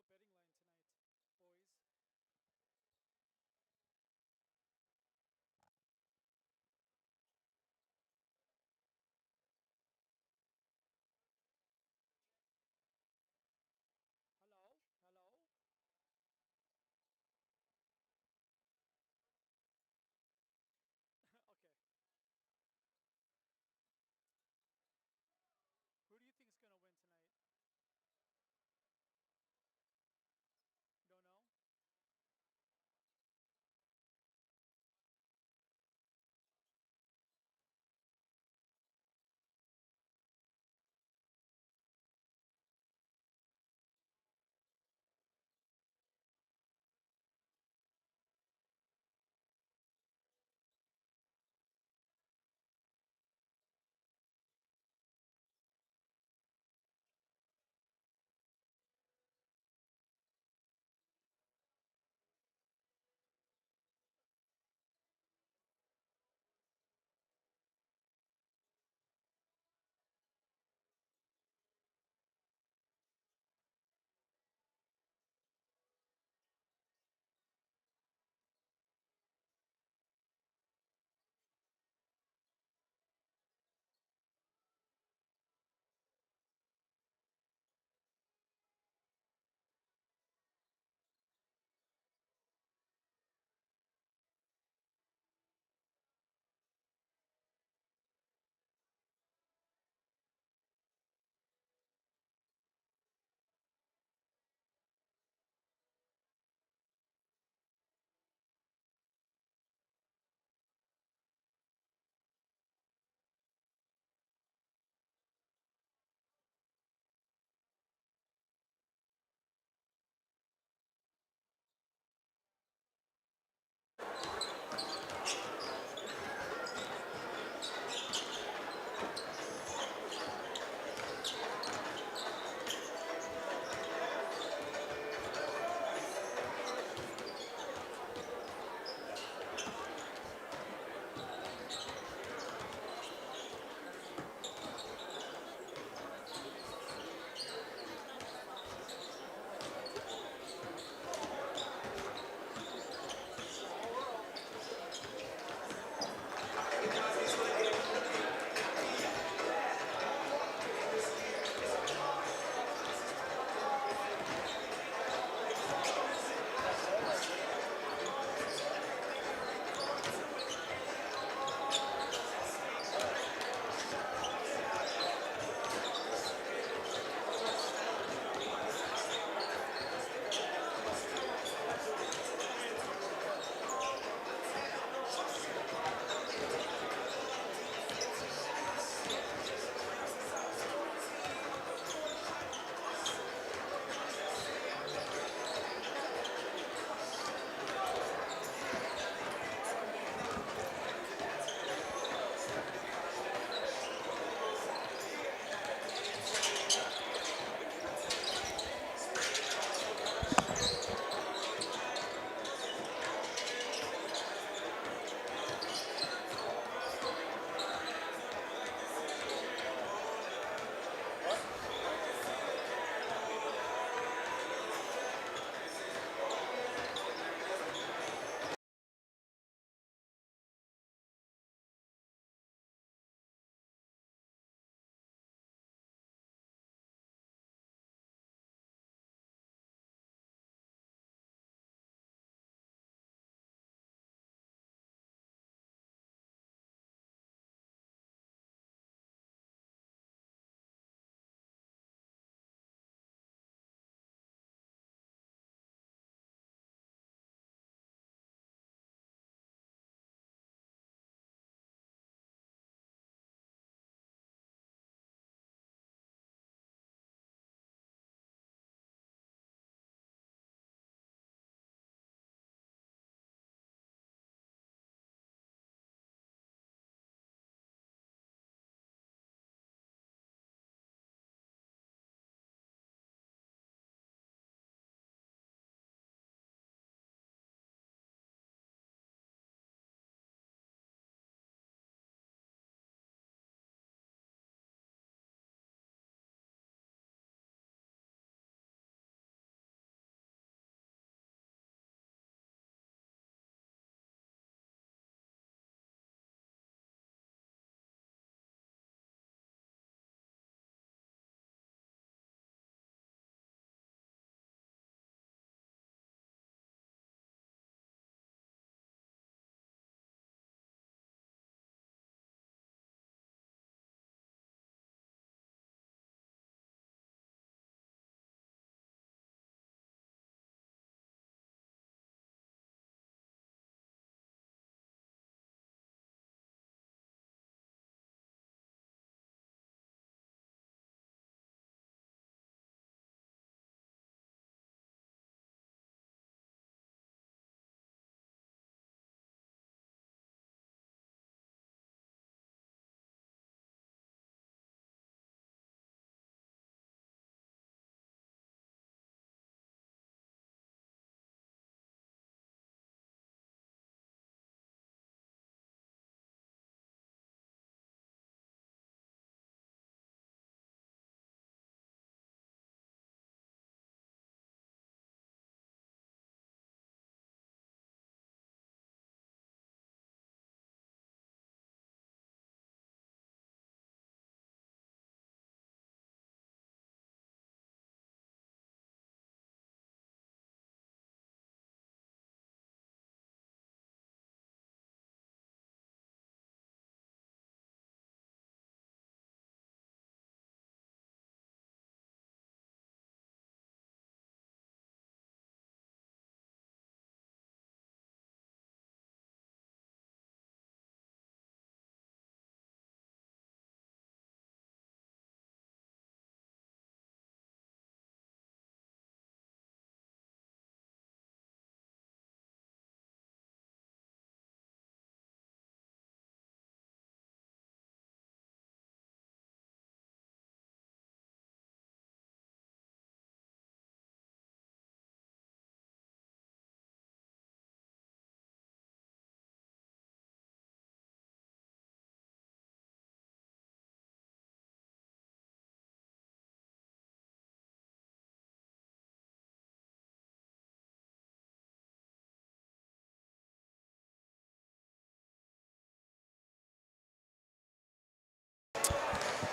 betting line tonight, boys? Hello? Hello? Okay. Who do you think is going to win tonight?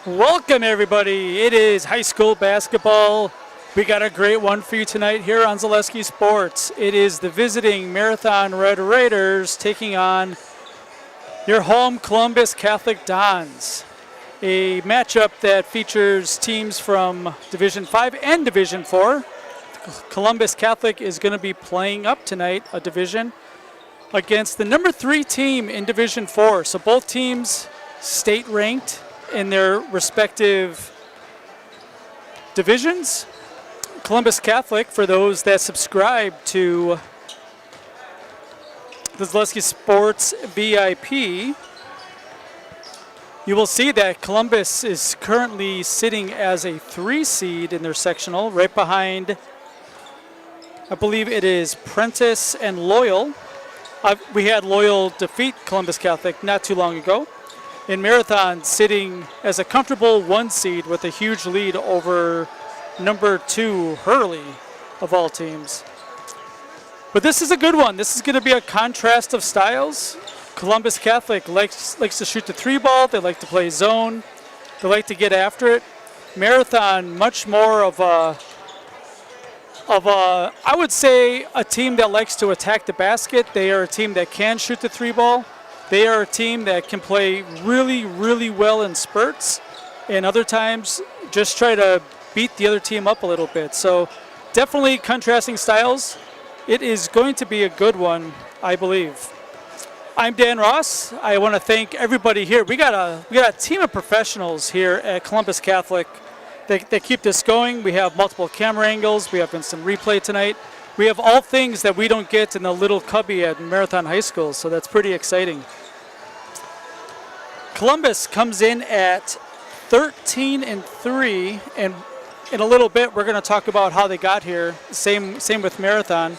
Welcome, everybody. It is high school basketball. We got a great one for you tonight here on Zaleski Sports. It is the visiting Marathon Red Raiders taking on your home Columbus Catholic Dons. A matchup that features teams from Division 5 and Division 4. Columbus Catholic is going to be playing up tonight a division against the number 3 team in Division 4. So both teams state ranked in their respective divisions. Columbus Catholic, for those that subscribe to the Zaleski Sports VIP, you will see that Columbus is currently sitting as a 3 seed in their sectional, right behind, I believe it is Prentice and Loyal. We had Loyal defeat Columbus Catholic not too long ago. In Marathon, sitting as a comfortable 1 seed with a huge lead over number 2 Hurley of all teams. But this is a good one. This is going to be a contrast of styles. Columbus Catholic likes to shoot the 3 ball. They like to play zone. They like to get after it. Marathon, much more of a I would say a team that likes to attack the basket. They are a team that can shoot the 3 ball. They are a team that can play really, really well in spurts, and other times just try to beat the other team up a little bit. So definitely contrasting styles. It is going to be a good one, I believe. I'm Dan Ross. I want to thank everybody here. We got a team of professionals here at Columbus Catholic that keep this going. We have multiple camera angles. We have instant replay tonight. We have all things that we don't get in the little cubby at Marathon High School, so that's pretty exciting. Columbus comes in at 13-3, and in a little bit we're going to talk about how they got here. Same with Marathon.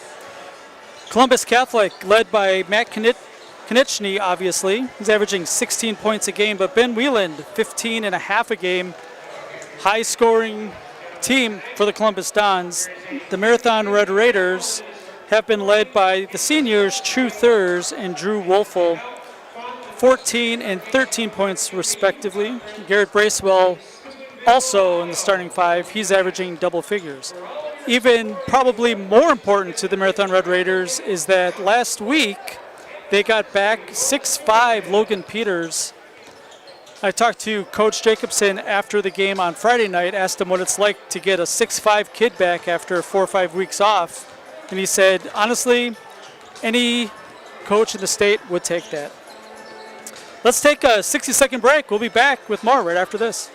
Columbus Catholic, led by Matt Konechny, obviously. He's averaging 16 points a game, but Ben Wieland, 15.5 a game. High-scoring team for the Columbus Dons. The Marathon Red Raiders have been led by the seniors True Thurs and Drew Wolfel, 14 and 13 points respectively. Garrett Bracewell also in the starting 5. He's averaging double figures. Even probably more important to the Marathon Red Raiders is that last week they got back 6'5" Logan Peters. I talked to Coach Jacobson after the game on Friday night, asked him what it's like to get a 6'5" kid back after 4 or 5 weeks off. And he said, honestly, any coach in the state would take that. Let's take a 60-second break. We'll be back with more right after this.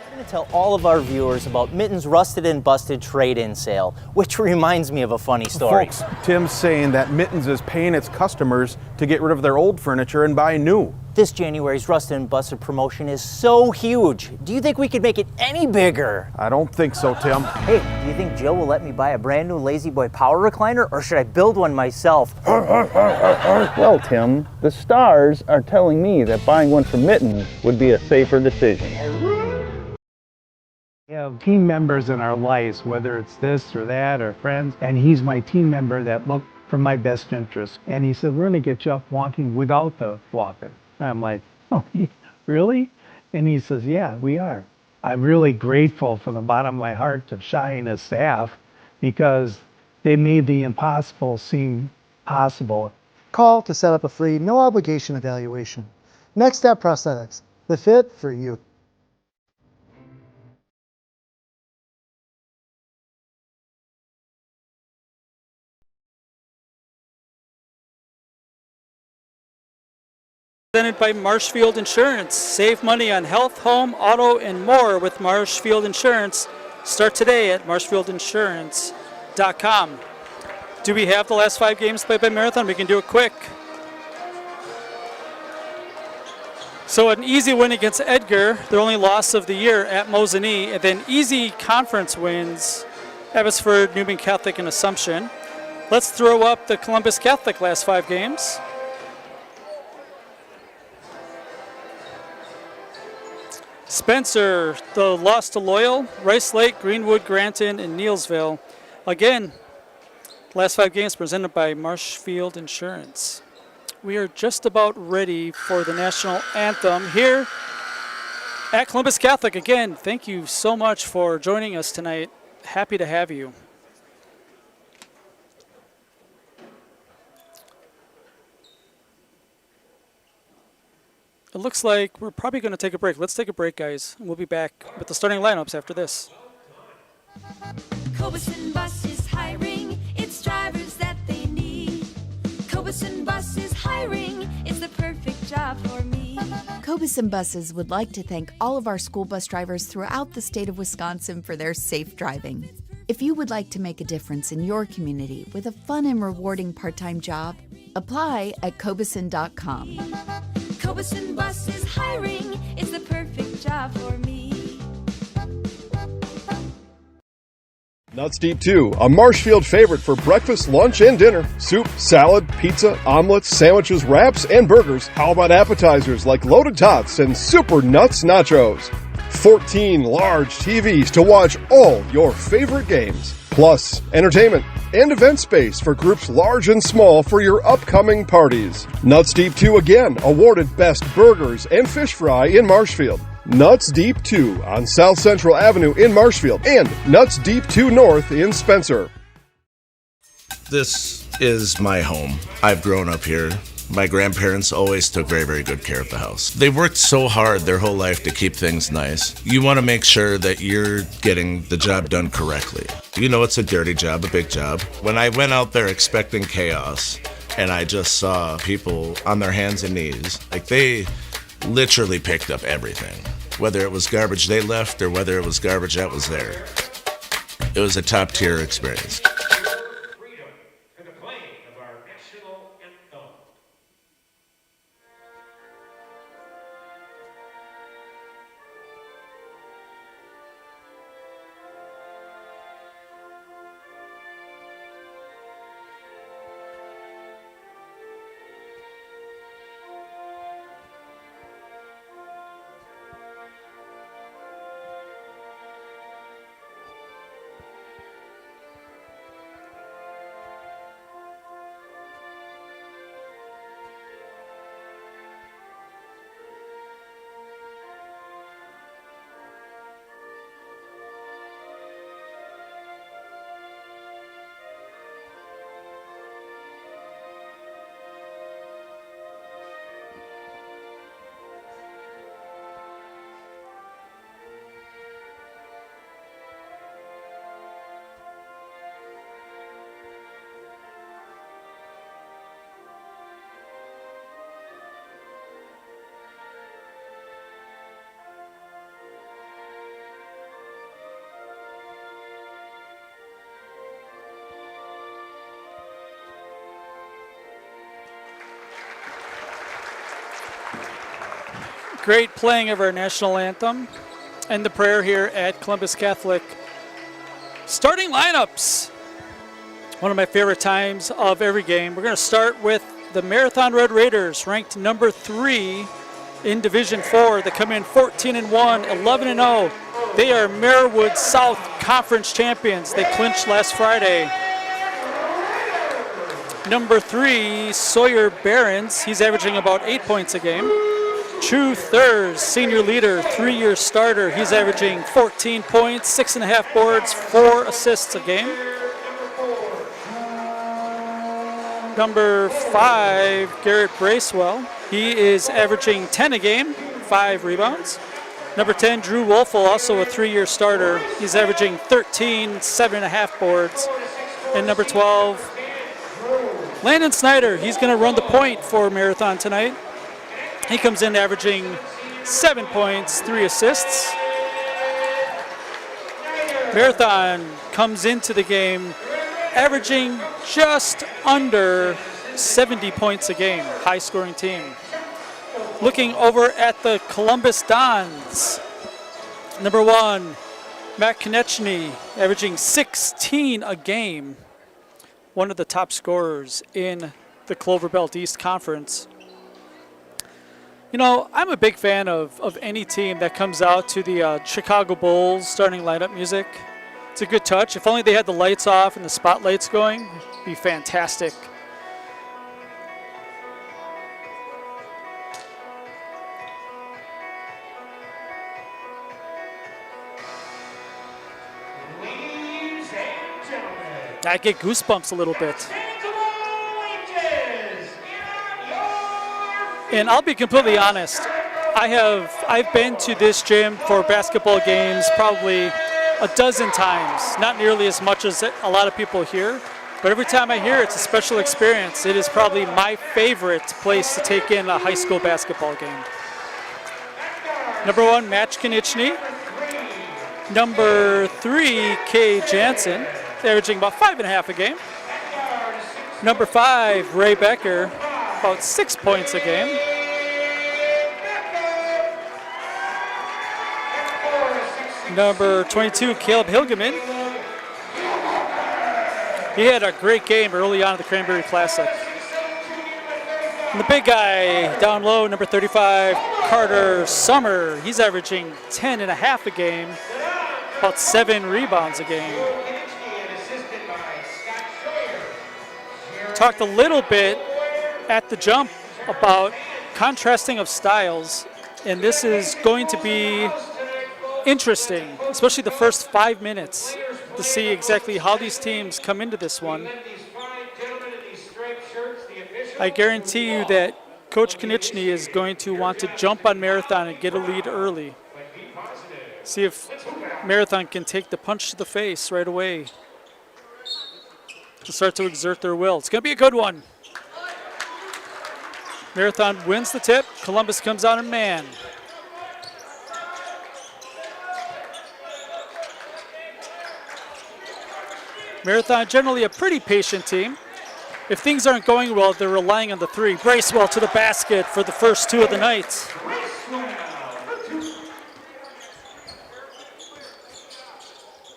I'm going to tell all of our viewers about Mitten's Rusted and Busted trade-in sale, which reminds me of a funny story. Folks, Tim's saying that Mittens is paying its customers to get rid of their old furniture and buy new. This January's Rusted and Busted promotion is so huge. Do you think we could make it any bigger? I don't think so, Tim. Hey, do you think Joe will let me buy a brand new Lazy Boy power recliner, or should I build one myself? Well, Tim, the stars are telling me that buying one from Mitten would be a safer decision. We have team members in our lives, whether it's this or that or friends, and he's my team member that looked for my best interest. And he said, we're going to get you up walking without the walker. I'm like, oh, really? And he says, yeah, we are. I'm really grateful from the bottom of my heart to Shai and his staff because they made the impossible seem possible. Call to set up a free, no obligation evaluation. Next Step Prosthetics, the fit for you. Presented by Marshfield Insurance. Save money on health, home, auto, and more with Marshfield Insurance. Start today at marshfieldinsurance.com. Do we have the last 5 games played by Marathon? We can do it quick. So an easy win against Edgar, their only loss of the year at Mosinee, and then easy conference wins, Abbotsford, Newman Catholic, and Assumption. Let's throw up the Columbus Catholic last 5 games. Spencer, the loss to Loyal, Rice Lake, Greenwood, Granton, and Neelsville. Again, last 5 games presented by Marshfield Insurance. we are just about ready for the national anthem here at Columbus Catholic. Again, thank you so much for joining us tonight. Happy to have you. It looks like we're probably going to take a break. Let's take a break, guys, and we'll be back with the starting lineups after this. Cobuson Bus is hiring its drivers that they need. Cobuson Bus is hiring, it's the perfect job for me. Cobuson Buses would like to thank all of our school bus drivers throughout the state of Wisconsin for their safe driving. If you would like to make a difference in your community with a fun and rewarding part-time job, apply at cobuson.com. Cobuson Bus is hiring, it's the perfect job for me. Nuts Deep 2, a Marshfield favorite for breakfast, lunch, and dinner. Soup, salad, pizza, omelets, sandwiches, wraps, and burgers. How about appetizers like loaded tots and super nuts nachos? 14 large TVs to watch all your favorite games. Plus, entertainment and event space for groups large and small for your upcoming parties. Nuts Deep 2 again awarded Best Burgers and Fish Fry in Marshfield. Nuts Deep 2 on South Central Avenue in Marshfield and Nuts Deep 2 North in Spencer. This is my home. I've grown up here. My grandparents always took very, very good care of the house. They worked so hard their whole life to keep things nice. You want to make sure that you're getting the job done correctly. You know it's a dirty job, a big job. When I went out there expecting chaos, and I just saw people on their hands and knees, like they literally picked up everything. Whether it was garbage they left or whether it was garbage that was there. It was a top-tier experience. Great playing of our national anthem and the prayer here at Columbus Catholic. Starting lineups. One of my favorite times of every game. We're going to start with the Marathon Red Raiders, ranked number 3 in Division 4. They come in 14-1, 11-0. They are Marewood South Conference champions. They clinched last Friday. Number 3, Sawyer Barons. He's averaging about 8 points a game. True Thurs, senior leader, 3-year starter. He's averaging 14 points, 6.5 boards, 4 assists a game. Number 5, Garrett Bracewell. He is averaging 10 a game, 5 rebounds. Number 10, Drew Wolfel, also a 3-year starter. He's averaging 13, 7.5 boards. And number 12, Landon Snyder. He's going to run the point for Marathon tonight. He comes in averaging 7 points, 3 assists. Marathon comes into the game averaging just under 70 points a game, high-scoring team. Looking over at the Columbus Dons, number 1, Matt Konechny, averaging 16 a game, one of the top scorers in the Clover Belt East Conference. You know, I'm a big fan of any team that comes out to the Chicago Bulls starting lineup music. It's a good touch. If only they had the lights off and the spotlights going, it'd be fantastic. I get goosebumps a little bit. And I'll be completely honest. I've been to this gym for basketball games probably a dozen times. Not nearly as much as a lot of people here, but every time I hear it's a special experience. It is probably my favorite place to take in a high school basketball game. Number 1, Matt Konieczny. Number 3, Kay Jansen, averaging about 5.5 a game. Number 5, Ray Becker, about 6 points a game. Number 22, Caleb Hilgeman. He had a great game early on at the Cranberry Classic. And the big guy down low, number 35, Carter Summer. He's averaging 10.5 a game, about 7 rebounds a game. Talked a little bit at the jump about contrasting of styles, and this is going to be interesting, especially the first 5 minutes, to see exactly how these teams come into this one. I guarantee you that Coach Konieczny is going to want to jump on Marathon and get a lead early. See if Marathon can take the punch to the face right away to start to exert their will. It's going to be a good one. Marathon wins the tip. Columbus comes out in man. Marathon generally a pretty patient team. If things aren't going well, they're relying on the 3. Bracewell to the basket for the first 2 of the night.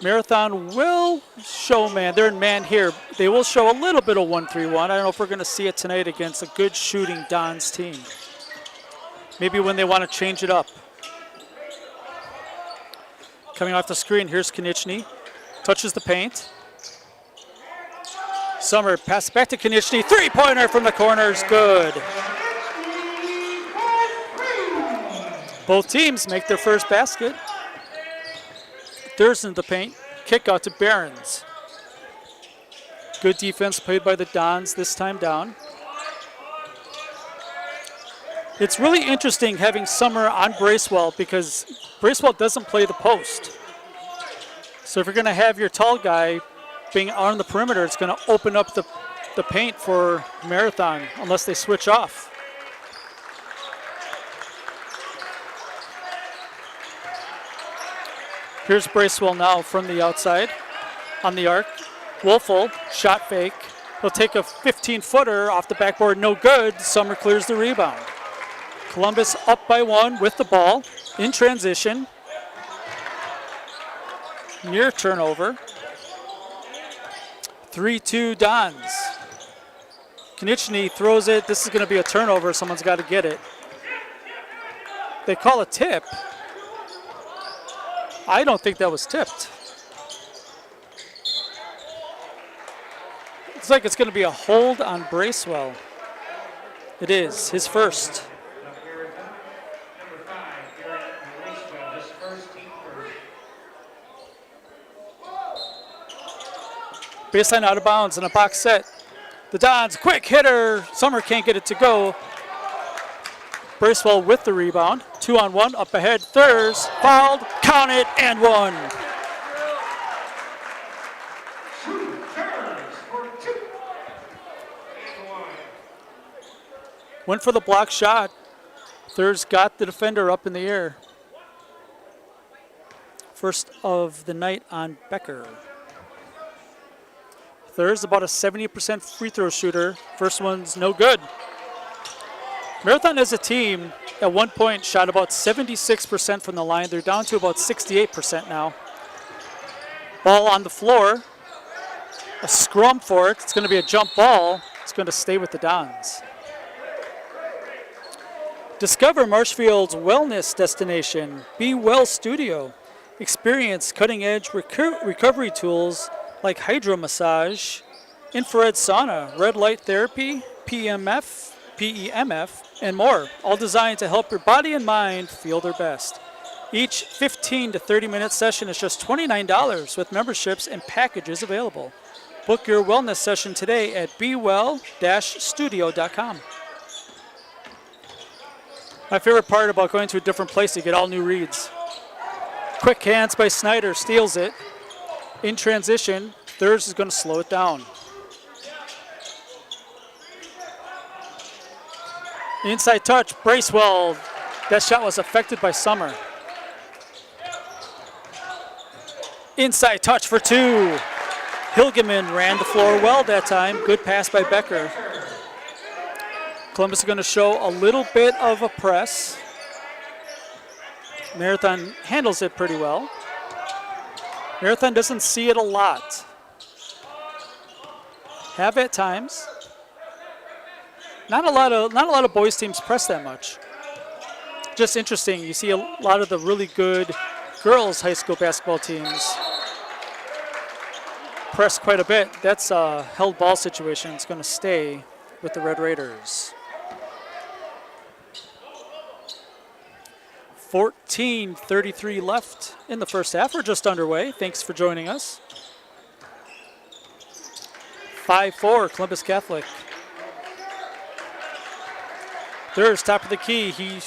Marathon will show man. They're in man here. They will show a little bit of 1-3-1. I don't know if we're going to see it tonight against a good shooting Don's team. Maybe when they want to change it up. Coming off the screen, here's Konieczny. Touches the paint. Summer pass back to Konieczny. 3-pointer from the corner is good. Both teams make their first basket. Thurston the paint. Kick out to Behrens. Good defense played by the Dons this time down. It's really interesting having Summer on Bracewell because Bracewell doesn't play the post. So if you're going to have your tall guy being on the perimeter, it's going to open up the paint for Marathon unless they switch off. Here's Bracewell now from the outside on the arc. Wolfel, shot fake. He'll take a 15-footer off the backboard, no good. Summer clears the rebound. Columbus up by 1 with the ball in transition. Near turnover. 3-2 Dons. Konieczny throws it. This is going to be a turnover. Someone's got to get it. They call a tip. I don't think that was tipped. Looks like it's going to be a hold on Bracewell. It is, his first. Baseline out of bounds and a box set. The Dons, quick hitter. Summer can't get it to go. Bracewell with the rebound. 2-on-1, up ahead. Thurs, fouled, count it, and 1. Went for the block shot. Thurs got the defender up in the air. First of the night on Becker. Thurs about a 70% free throw shooter. First one's no good. Marathon as a team at one point shot about 76% from the line. They're down to about 68% now. Ball on the floor. A scrum for it. It's going to be a jump ball. It's going to stay with the Dons. Discover Marshfield's wellness destination, Be Well Studio. Experience cutting-edge recovery tools like hydromassage, infrared sauna, red light therapy, PEMF, and more, all designed to help your body and mind feel their best. Each 15 to 30-minute session is just $29 with memberships and packages available. Book your wellness session today at bewell-studio.com. My favorite part about going to a different place to get all new reads. Quick hands by Snyder, steals it. In transition, Thurs is going to slow it down. Inside touch, Bracewell. That shot was affected by Summer. Inside touch for 2. Hilgeman ran the floor well that time. Good pass by Becker. Columbus is going to show a little bit of a press. Marathon handles it pretty well. Marathon doesn't see it a lot. Have at times. Not a lot of boys teams press that much. Just interesting. You see a lot of the really good girls high school basketball teams press quite a bit. That's a held ball situation. It's going to stay with the Red Raiders. 14:33 left in the first half. We're just underway. Thanks for joining us. 5-4 Columbus Catholic. Thurs top of the key. He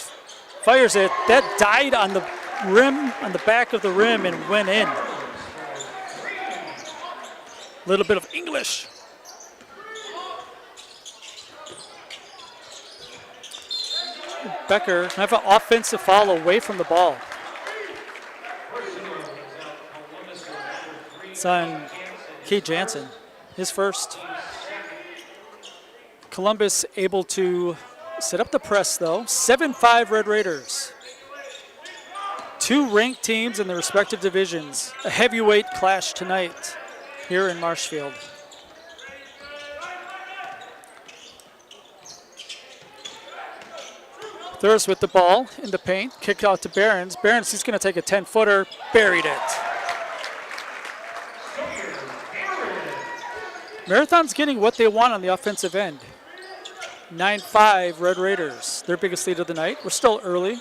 fires it. That died on the rim, on the back of the rim, and went in. Little bit of English. Becker have an offensive foul away from the ball. It's on Kate Jansen, his first. Columbus able to set up the press though. 7-5 Red Raiders. 2 ranked teams in their respective divisions. A heavyweight clash tonight here in Marshfield. Thurs with the ball in the paint, kick out to Behrens. Behrens, he's going to take a 10-footer, buried it. Marathon's getting what they want on the offensive end. 9-5 Red Raiders, their biggest lead of the night. We're still early.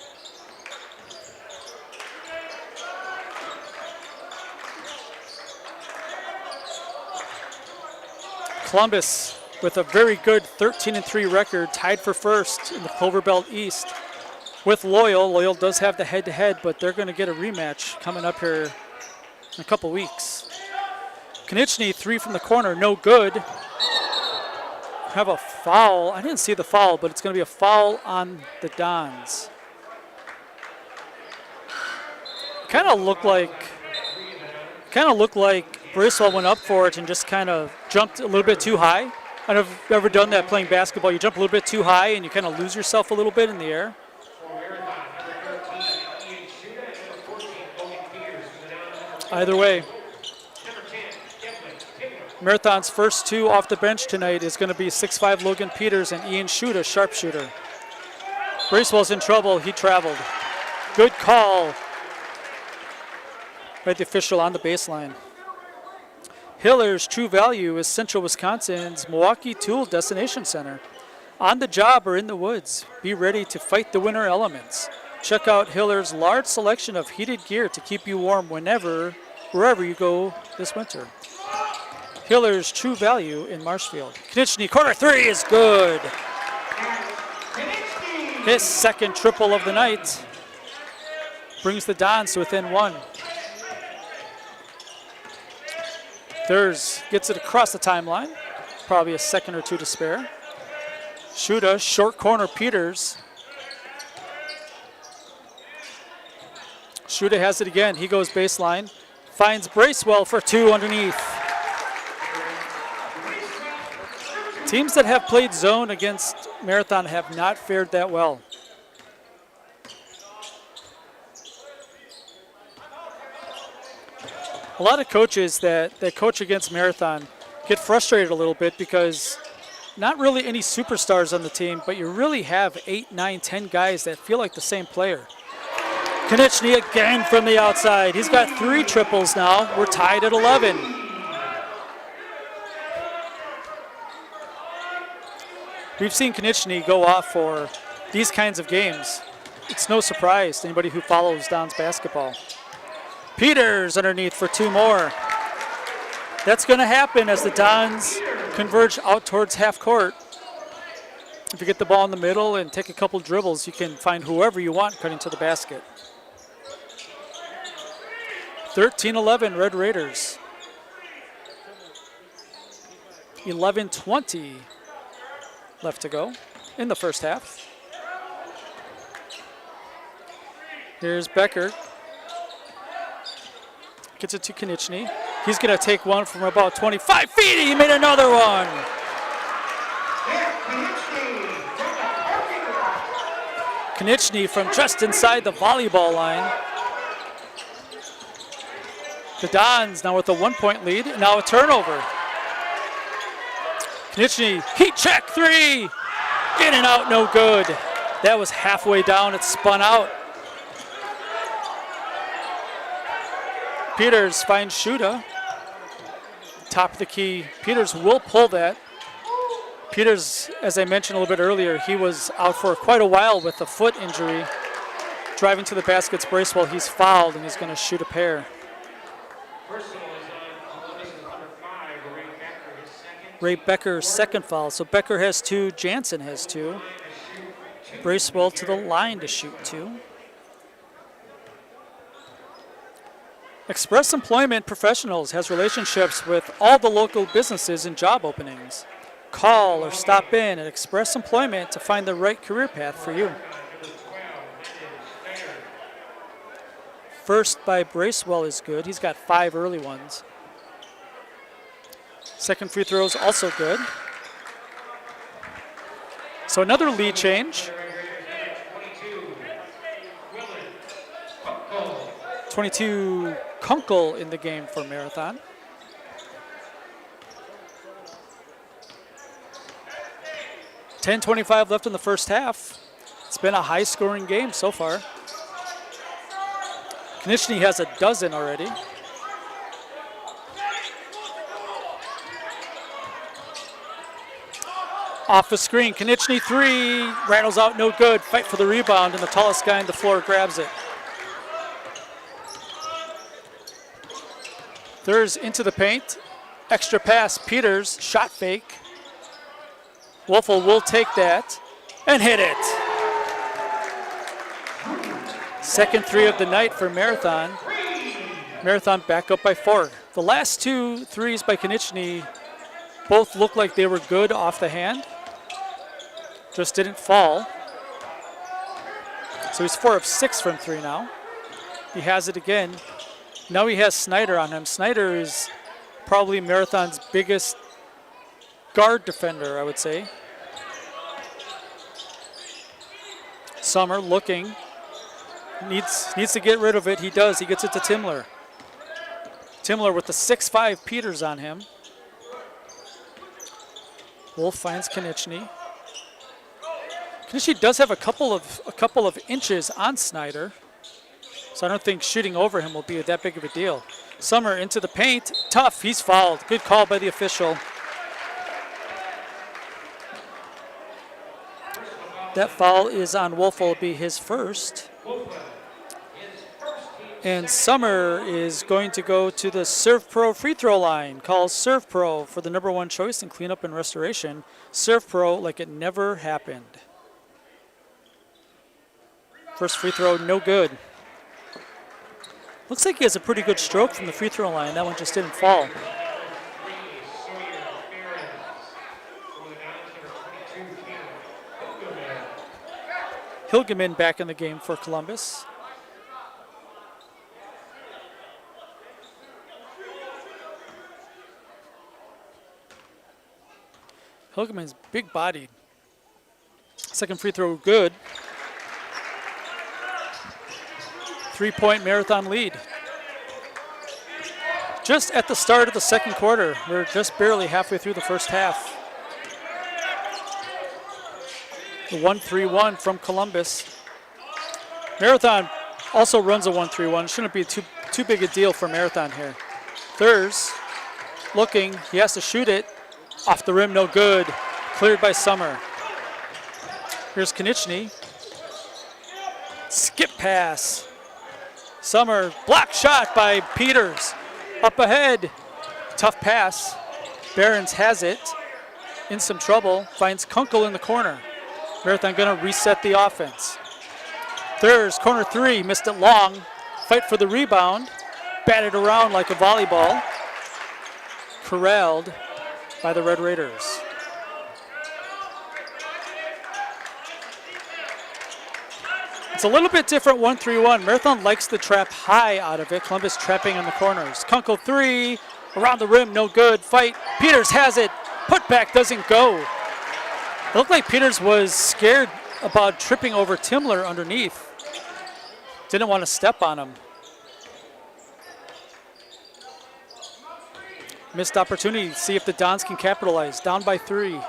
Columbus with a very good 13-3 record, tied for first in the Clover Belt East with Loyal. Loyal does have the head-to-head, but they're going to get a rematch coming up here in a couple weeks. Konieczny, 3 from the corner, no good. Have a foul. I didn't see the foul, but it's going to be a foul on the Dons. Kind of looked like Bracewell went up for it and just kind of jumped a little bit too high. I don't know if you've ever done that playing basketball. You jump a little bit too high and you kind of lose yourself a little bit in the air. Either way, Marathon's first 2 off the bench tonight is going to be 6'5" Logan Peters and Ian Schuta, sharpshooter. Bracewell's in trouble. He traveled. Good call by the official on the baseline. Hiller's True Value is Central Wisconsin's Milwaukee Tool Destination Center. On the job or in the woods, be ready to fight the winter elements. Check out Hiller's large selection of heated gear to keep you warm wherever you go this winter. Hiller's True Value in Marshfield. Konieczny, corner 3 is good. His second triple of the night brings the Dons to within 1. Thurs gets it across the timeline. Probably a second or 2 to spare. Schuta, short corner, Peters. Schuta has it again. He goes baseline. Finds Bracewell for 2 underneath. Teams that have played zone against Marathon have not fared that well. A lot of coaches that coach against Marathon get frustrated a little bit because not really any superstars on the team, but you really have 8, 9, 10 guys that feel like the same player. Konieczny again from the outside. He's got 3 triples now. We're tied at 11. We've seen Konieczny go off for these kinds of games. It's no surprise to anybody who follows Dons basketball. Peters underneath for 2 more. That's going to happen as the Dons converge out towards half court. If you get the ball in the middle and take a couple dribbles, you can find whoever you want cutting to the basket. 13-11 Red Raiders. 11:20 left to go in the first half. Here's Becker. Gets it to Konieczny. He's going to take one from about 25 feet. He made another one. Konieczny from just inside the volleyball line. The Dons now with a 1-point lead. Now a turnover. Konieczny, heat check three. In and out, no good. That was halfway down. It spun out. Peters finds Shuda. Top of the key. Peters will pull that. Peters, as I mentioned a little bit earlier, he was out for quite a while with a foot injury. Driving to the basket's Bracewell, he's fouled and he's going to shoot a pair. Ray Becker's second foul. So Becker has 2, Jansen has 2. Bracewell to the line to shoot 2. Express Employment Professionals has relationships with all the local businesses and job openings. Call or stop in at Express Employment to find the right career path for you. First by Bracewell is good. He's got 5 early ones. Second free throw is also good. So another lead change. 22 Kunkel in the game for Marathon. $10:25 left in the first half. It's been a high-scoring game so far. Konieczny has a dozen already. Off the screen, Konieczny 3, rattles out, no good. Fight for the rebound, and the tallest guy on the floor grabs it. Thurs into the paint. Extra pass, Peters, shot fake. Wolfel will take that and hit it. Second 3 of the night for Marathon. Marathon back up by 4. The last 2 threes by Konieczny both looked like they were good off the hand. Just didn't fall. So he's 4 of 6 from 3 now. He has it again. Now he has Snyder on him. Snyder is probably Marathon's biggest guard defender, I would say. Summer looking. Needs to get rid of it. He does. He gets it to Timler. Timler with the 6'5" Peters on him. Wolf finds Konieczny. Konieczny does have a couple of inches on Snyder, so I don't think shooting over him will be that big of a deal. Summer into the paint. Tough. He's fouled. Good call by the official. That foul is on Wolf. Will be his first. And Summer is going to go to the Serve Pro free throw line. Calls Serve Pro for the #1 choice in cleanup and restoration. Serve Pro like it never happened. First free throw, no good. Looks like he has a pretty good stroke from the free throw line. That one just didn't fall. Hilgeman back in the game for Columbus. Hilgeman's big-bodied. Second free throw, good. 3-point Marathon lead. Just at the start of the second quarter. We're just barely halfway through the first half. The 1-3-1 from Columbus. Marathon also runs a 1-3-1. Shouldn't be too big a deal for Marathon here. Thurs looking. He has to shoot it. Off the rim, no good. Cleared by Summer. Here's Konieczny. Skip pass. Summer, block shot by Peters. Up ahead. Tough pass. Behrens has it. In some trouble. Finds Kunkel in the corner. Marathon gonna reset the offense. Thurs, corner three, missed it long. Fight for the rebound. Batted around like a volleyball. Corralled by the Red Raiders. It's a little bit different 1-3-1. Marathon likes the trap high out of it. Columbus trapping in the corners. Kunkel three, around the rim, no good. Fight, Peters has it. Putback doesn't go. It looked like Peters was scared about tripping over Timler underneath. Didn't want to step on him. Missed opportunity. See if the Dons can capitalize. Down by 3.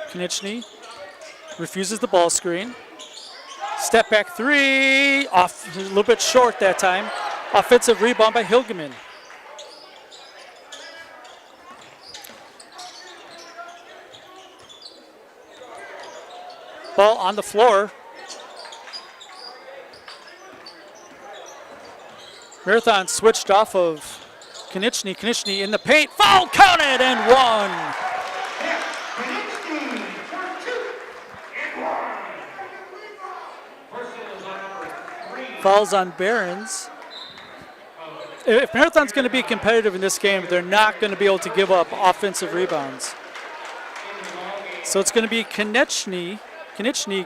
Konechny refuses the ball screen. Step back 3. Off a little bit short that time. Offensive rebound by Hilgeman. Ball on the floor. Marathon switched off of Konechny. Konechny in the paint. Foul counted and one. Fouls on Behrens. If Marathon's going to be competitive in this game, they're not going to be able to give up offensive rebounds. So it's going to be Konechny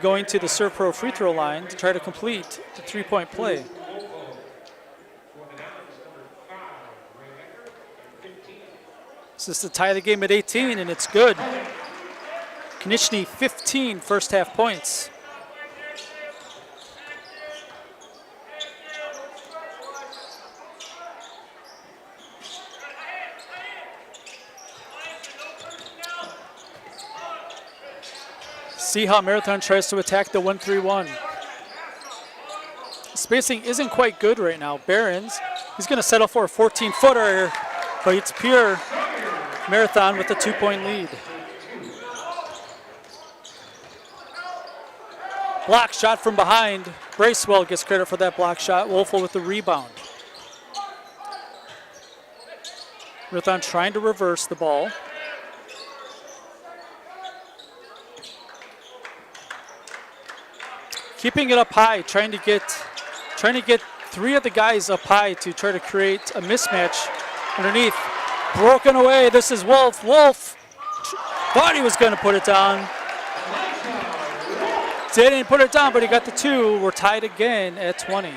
going to the Serve Pro free throw line to try to complete the three-point play. This is to tie the game at 18, and it's good. Konechny 15 first half points. See how Marathon tries to attack the 1-3-1. Spacing isn't quite good right now. Behrens, he's going to settle for a 14-footer, but it's pure Marathon with a 2-point lead. Block shot from behind. Bracewell gets credit for that block shot. Wolfel with the rebound. Marathon trying to reverse the ball. Keeping it up high, trying to get 3 of the guys up high to try to create a mismatch underneath. Broken away. This is Wolf. Wolf thought he was going to put it down. Didn't put it down, but he got the 2. We're tied again at 20.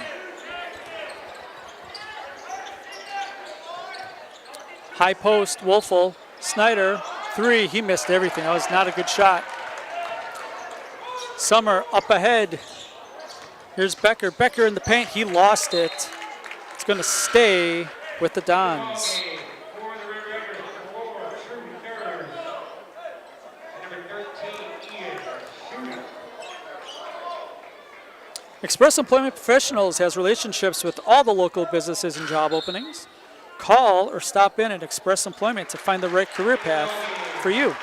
High post, Wolfel. Snyder, 3. He missed everything. That was not a good shot. Summer up ahead. Here's Becker. Becker in the paint. He lost it. It's going to stay with the Dons. Express Employment Professionals has relationships with all the local businesses and job openings. Call or stop in at Express Employment to find the right career path for you.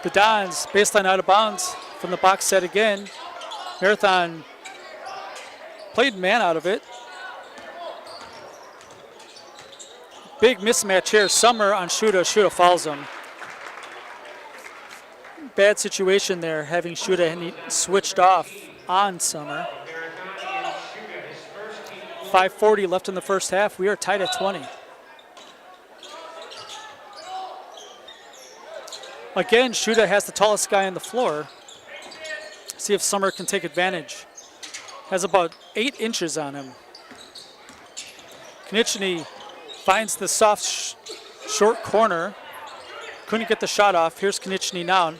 The Dons, baseline out of bounds from the box set again. Marathon played man out of it. Big mismatch here. Summer on Shuda. Shuda fouls him. Bad situation there, having Shuda switched off on Summer. 5:40 left in the first half. We are tied at 20. Again, Shuda has the tallest guy on the floor. See if Summer can take advantage. Has about 8 inches on him. Konechny finds the soft, short corner. Couldn't get the shot off. Here's Konechny now.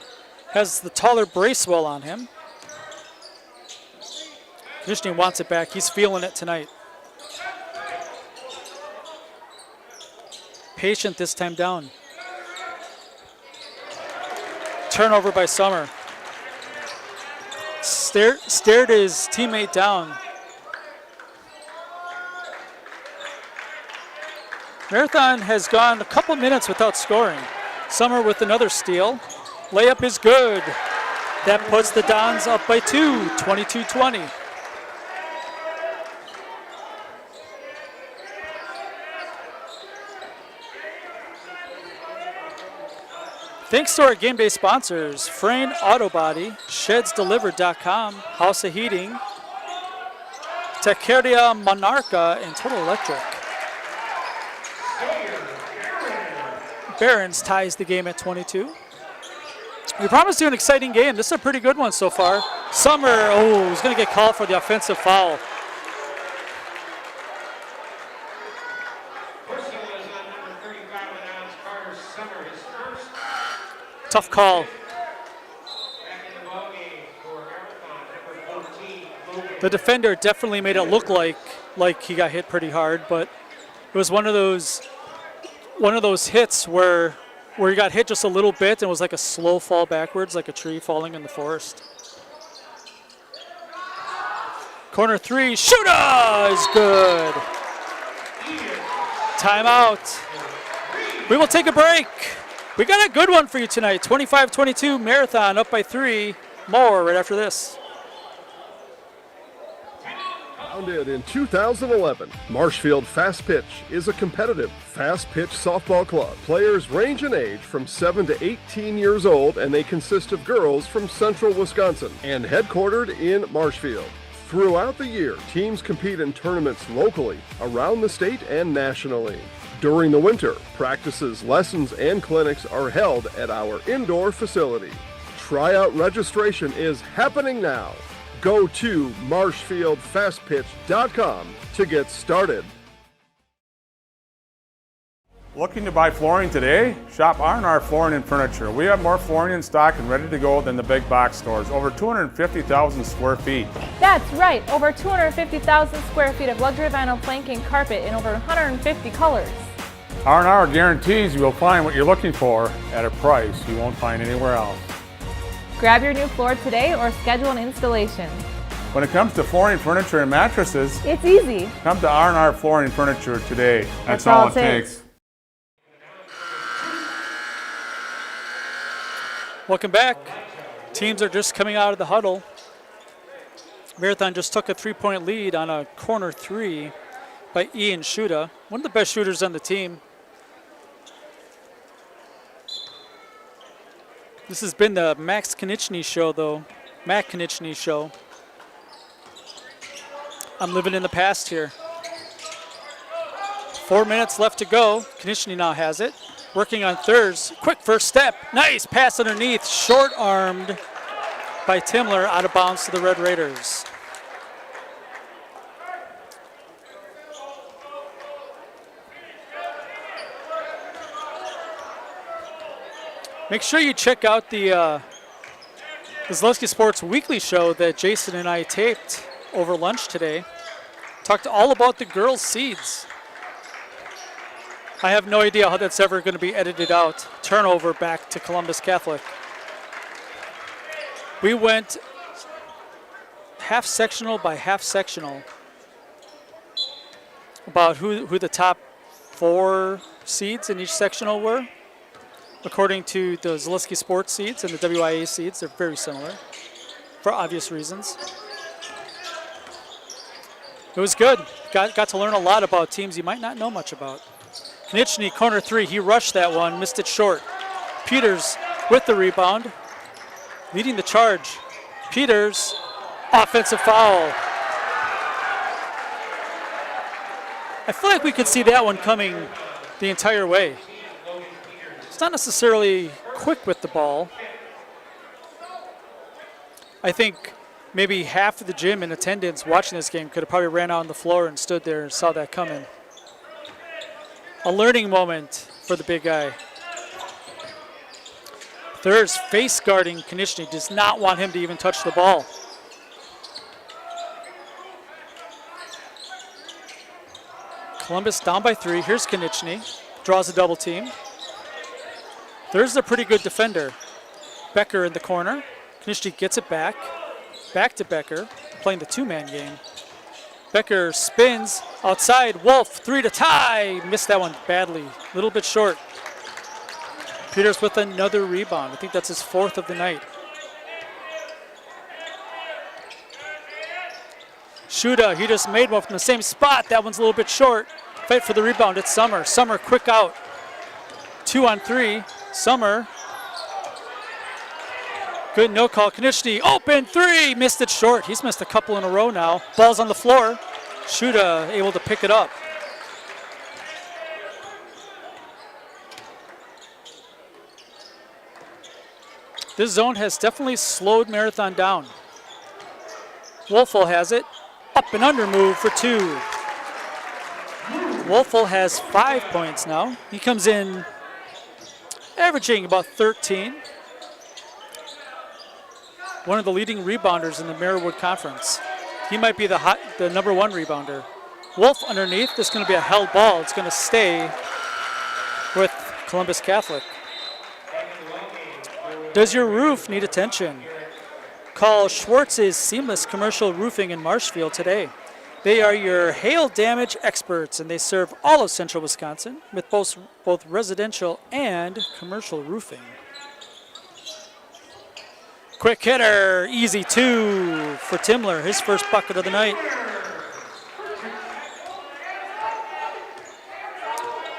Has the taller Bracewell on him. Konechny wants it back. He's feeling it tonight. Patient this time down. Turnover by Summer. Stared his teammate down. Marathon has gone a couple minutes without scoring. Summer with another steal. Layup is good. That puts the Dons up by 2, 22-20. Thanks to our game day sponsors, Frame Auto Body, ShedsDelivered.com, House of Heating, Taqueria Monarca, and Total Electric. Barons ties the game at 22. We promised you an exciting game. This is a pretty good one so far. Summer, he's going to get called for the offensive foul. Tough call. The defender definitely made it look like he got hit pretty hard, but it was one of those hits where he got hit just a little bit and it was like a slow fall backwards, like a tree falling in the forest. Corner three, shooter is good. Timeout. We will take a break. We got a good one for you tonight. 25-22 Marathon up by 3. More right after this. Founded in 2011, Marshfield Fast Pitch is a competitive fast pitch softball club. Players range in age from 7 to 18 years old, and they consist of girls from central Wisconsin and headquartered in Marshfield. Throughout the year, teams compete in tournaments locally, around the state, and nationally. During the winter, practices, lessons, and clinics are held at our indoor facility. Tryout registration is happening now. Go to marshfieldfastpitch.com to get started. Looking to buy flooring today? Shop R&R Flooring and Furniture. We have more flooring in stock and ready to go than the big box stores. Over 250,000 square feet. That's right, over 250,000 square feet of luxury vinyl planking carpet in over 150 colors. R&R guarantees you will find what you're looking for at a price you won't find anywhere else. Grab your new floor today or schedule an installation. When it comes to flooring, furniture, and mattresses, it's easy. Come to R&R Flooring and Furniture today. That's all it takes. Welcome back. Teams are just coming out of the huddle. Marathon just took a 3-point lead on a corner three by Ian Shuda, one of the best shooters on the team. This has been the Max Konieczny show, though. Matt Konieczny show. I'm living in the past here. 4 minutes left to go. Konieczny now has it. Working on thirds. Quick first step. Nice pass underneath. Short-armed by Timler, out of bounds to the Red Raiders. Make sure you check out the Zaleski Sports Weekly show that Jason and I taped over lunch today. Talked all about the girls' seeds. I have no idea how that's ever going to be edited out. Turnover back to Columbus Catholic. We went half sectional by half sectional about who the top 4 seeds in each sectional were. According to the Zaleski Sports seeds and the WIAA seeds, they're very similar for obvious reasons. It was good. Got to learn a lot about teams you might not know much about. Konieczny, corner three, he rushed that one, missed it short. Peters with the rebound, leading the charge. Peters, offensive foul. I feel like we could see that one coming the entire way. It's not necessarily quick with the ball. I think maybe half of the gym in attendance watching this game could have probably ran out on the floor and stood there and saw that coming. A learning moment for the big guy. Thurs face guarding Konieczny, does not want him to even touch the ball. Columbus down by 3. Here's Konieczny, draws a double team. Thurs a pretty good defender. Becker in the corner. Konieczny gets it back. Back to Becker, playing the 2-man game. Becker spins outside. Wolf, 3 to tie. Missed that one badly. A little bit short. Peters with another rebound. I think that's his 4th of the night. Shuda, he just made one from the same spot. That one's a little bit short. Fight for the rebound. It's Summer. Summer quick out. 2 on 3. Summer Good no call. Konechny, open three. Missed it short. He's missed a couple in a row now. Ball's on the floor. Shuda able to pick it up. This zone has definitely slowed Marathon down. Wolfel has it. Up and under move for 2. Wolfel has 5 points now. He comes in averaging about 13. One of the leading rebounders in the Marywood Conference. He might be the number 1 rebounder. Wolf underneath. This is going to be a held ball. It's going to stay with Columbus Catholic. Does your roof need attention? Call Schwartz's Seamless Commercial Roofing in Marshfield today. They are your hail damage experts, and they serve all of central Wisconsin with both residential and commercial roofing. Quick hitter, easy 2 for Timler, his first bucket of the night.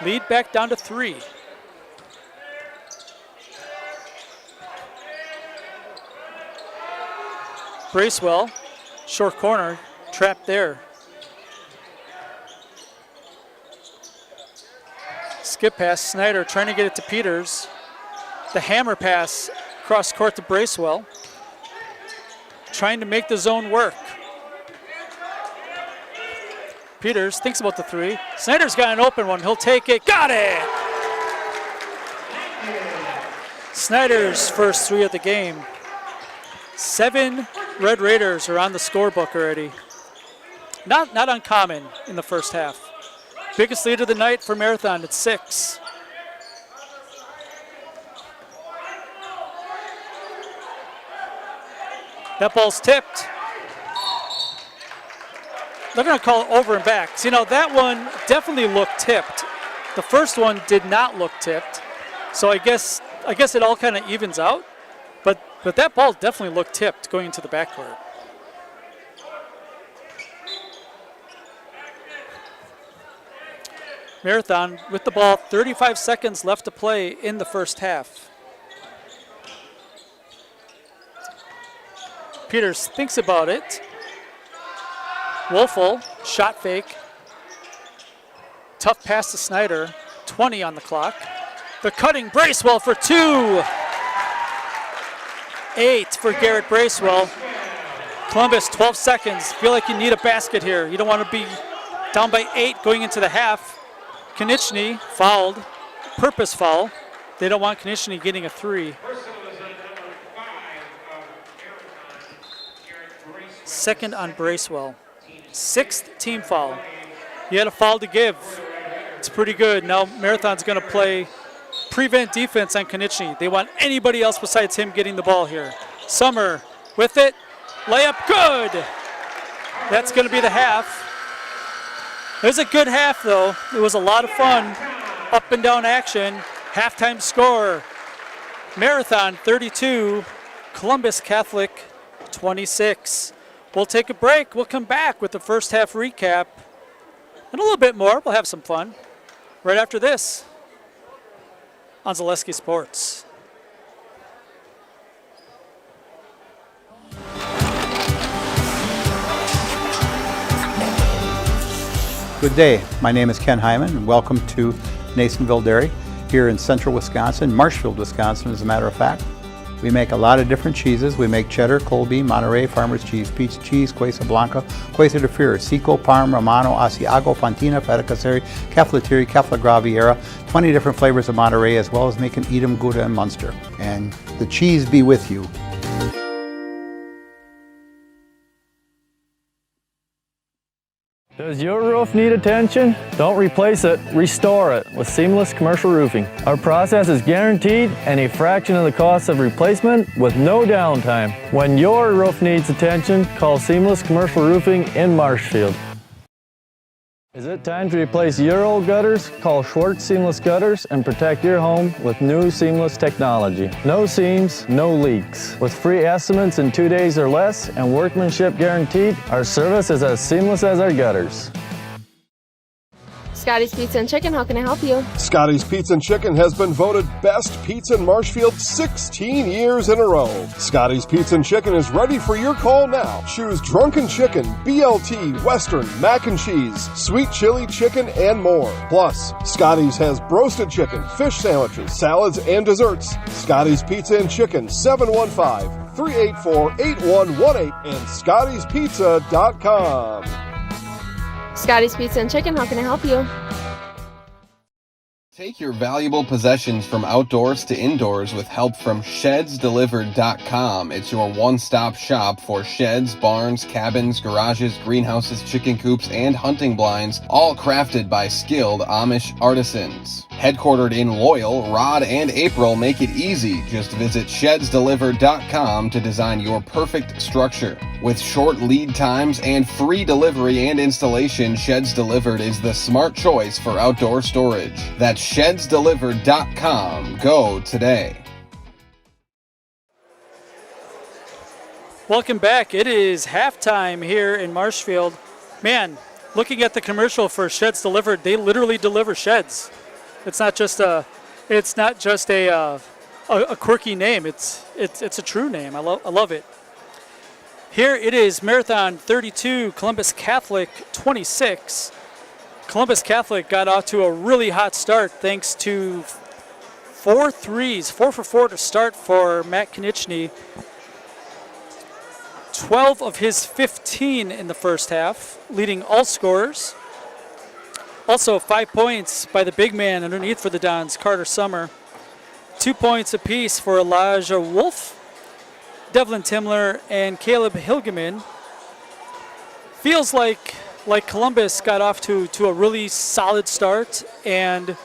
Lead back down to 3. Bracewell, short corner, trapped there. Skip pass, Snyder trying to get it to Peters. The hammer pass cross court to Bracewell. Trying to make the zone work. Peters thinks about the 3. Snyder's got an open one, he'll take it, got it! Snyder's first 3 of the game. 7 Red Raiders are on the scorebook already. Not uncommon in the first half. Biggest lead of the night for Marathon at 6. That ball's tipped. They're going to call it over and back. So, that one definitely looked tipped. The first one did not look tipped. So I guess it all kind of evens out. But that ball definitely looked tipped going into the backcourt. Marathon with the ball, 35 seconds left to play in the first half. Peters thinks about it. Wolfel, shot fake. Tough pass to Snyder, 20 on the clock. The cutting Bracewell for 2. 8 for Garrett Bracewell. Columbus, 12 seconds. Feel like you need a basket here. You don't want to be down by 8 going into the half. Konechny fouled, purpose foul. They don't want Konechny getting a 3. Second on Bracewell. 6th team foul. He had a foul to give. It's pretty good. Now Marathon's going to play prevent defense on Konechny. They want anybody else besides him getting the ball here. Summer with it. Layup good. That's going to be the half. It was a good half, though. It was a lot of fun. Up and down action. Halftime score. Marathon 32, Columbus Catholic 26. We'll take a break. We'll come back with the first half recap and a little bit more. We'll have some fun right after this on Zaleski Sports. Good day. My name is Ken Hyman, and welcome to Nasonville Dairy here in central Wisconsin, Marshfield, Wisconsin, as a matter of fact. We make a lot of different cheeses. We make cheddar, Colby, Monterey, Farmer's Cheese, Peach Cheese, Quesa Blanca, Quesa de Fure, Seco, Parm, Romano, Asiago, Fontina, Feta Caseri, Cafflettieri, Caffla Graviera, 20 different flavors of Monterey, as well as making Edam, Gouda, and Munster. And the cheese be with you. Does your roof need attention? Don't replace it, restore it with Seamless Commercial Roofing. Our process is guaranteed and a fraction of the cost of replacement with no downtime. When your roof needs attention, call Seamless Commercial Roofing in Marshfield. Is it time to replace your old gutters? Call Schwartz Seamless Gutters and protect your home with new seamless technology. No seams, no leaks. With free estimates in 2 days or less and workmanship guaranteed, our service is as seamless as our gutters. Scotty's Pizza and Chicken, how can I help you? Scotty's Pizza and Chicken has been voted best pizza in Marshfield 16 years in a row. Scotty's Pizza and Chicken is ready for your call now. Choose drunken chicken, BLT, Western, mac and cheese, sweet chili chicken, and more. Plus, Scotty's has broasted chicken, fish sandwiches, salads, and desserts. Scotty's Pizza and Chicken, 715-384-8118 and Scotty'sPizza.com. Scotty's Pizza and Chicken, how can I help you? Take your valuable possessions from outdoors to indoors with help from ShedsDelivered.com. It's your one-stop shop for sheds, barns, cabins, garages, greenhouses, chicken coops, and hunting blinds, all crafted by skilled Amish artisans. Headquartered in Loyal, Rod and April make it easy. Just visit ShedsDelivered.com to design your perfect structure. With short lead times and free delivery and installation, Sheds Delivered is the smart choice for outdoor storage. That's ShedsDelivered.com. Go today. Welcome back. It is halftime here in Marshfield. Man, looking at the commercial for Sheds Delivered, they literally deliver sheds. It's not just a quirky name. It's a true name. I love it. Here it is, Marathon 32, Columbus Catholic 26. Columbus Catholic got off to a really hot start thanks to 4 threes, 4 for 4 to start for Matt Konieczny. 12 of his 15 in the first half, leading all scorers. Also 5 points by the big man underneath for the Dons, Carter Summer. 2 points apiece for Elijah Wolf, Devlin Timler, and Caleb Hilgeman. Feels like Columbus got off to a really solid start, and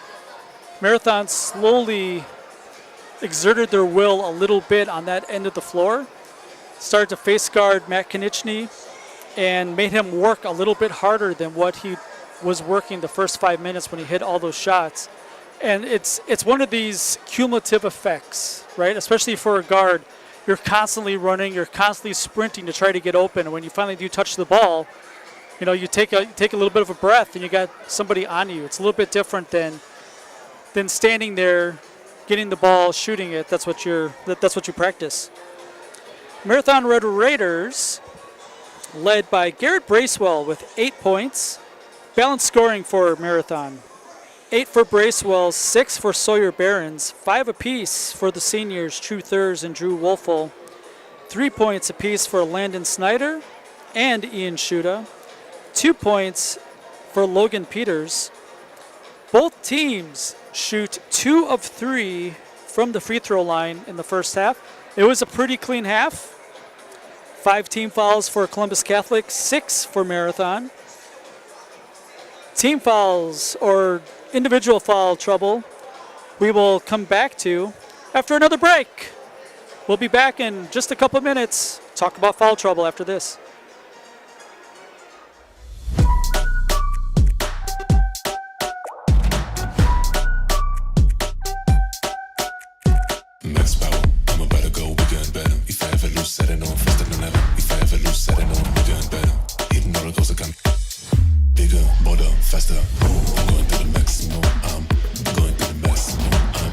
Marathon slowly exerted their will a little bit on that end of the floor. Started to face guard Matt Konieczny and made him work a little bit harder than what he was working the first 5 minutes when he hit all those shots. And it's one of these cumulative effects, right? Especially for a guard. You're constantly running, you're constantly sprinting to try to get open. And when you finally do touch the ball, you know, you take a little bit of a breath and you got somebody on you. It's a little bit different than standing there, getting the ball, shooting it. That's what you practice. Marathon Red Raiders, led by Garrett Bracewell with 8 points. Balanced scoring for Marathon. 8 for Bracewell, 6 for Sawyer Barons, 5 apiece for the seniors, True Thurs and Drew Wolfel. 3 points apiece for Landon Snyder and Ian Shuda. 2 points for Logan Peters. Both teams shoot 2 of 3 from the free throw line in the first half. It was a pretty clean half. 5 team fouls for Columbus Catholic, 6 for Marathon. Team fouls or individual foul trouble we will come back to after another break. We'll be back in just a couple of minutes. Talk about foul trouble after this. Next battle, I'm about to go bigger and better. If I ever lose, set it on faster than ever. If I ever lose, set it on bigger and better. Hitting roller coaster come bigger, bolder, faster. I'm going to the maximum. I'm going to the maximum. I'm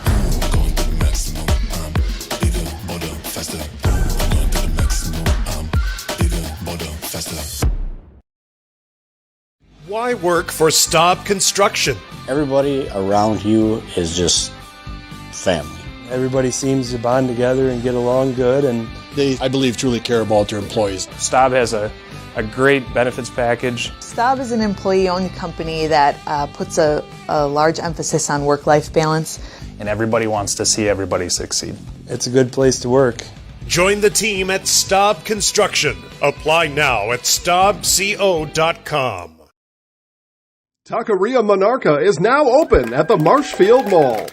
going to the maximum. I'm bigger, bolder, faster. I'm going to the maximum. I'm bigger, bolder, faster. Why work for Staub Construction? Everybody around you is just family. Everybody seems to bond together and get along good, and They, I believe, truly care about their employees. Staub has a great benefits package. Staub is an employee-owned company that puts a large emphasis on work-life balance. And everybody wants to see everybody succeed. It's a good place to work. Join the team at Staub Construction. Apply now at staubco.com. Taqueria Monarca is now open at the Marshfield Mall.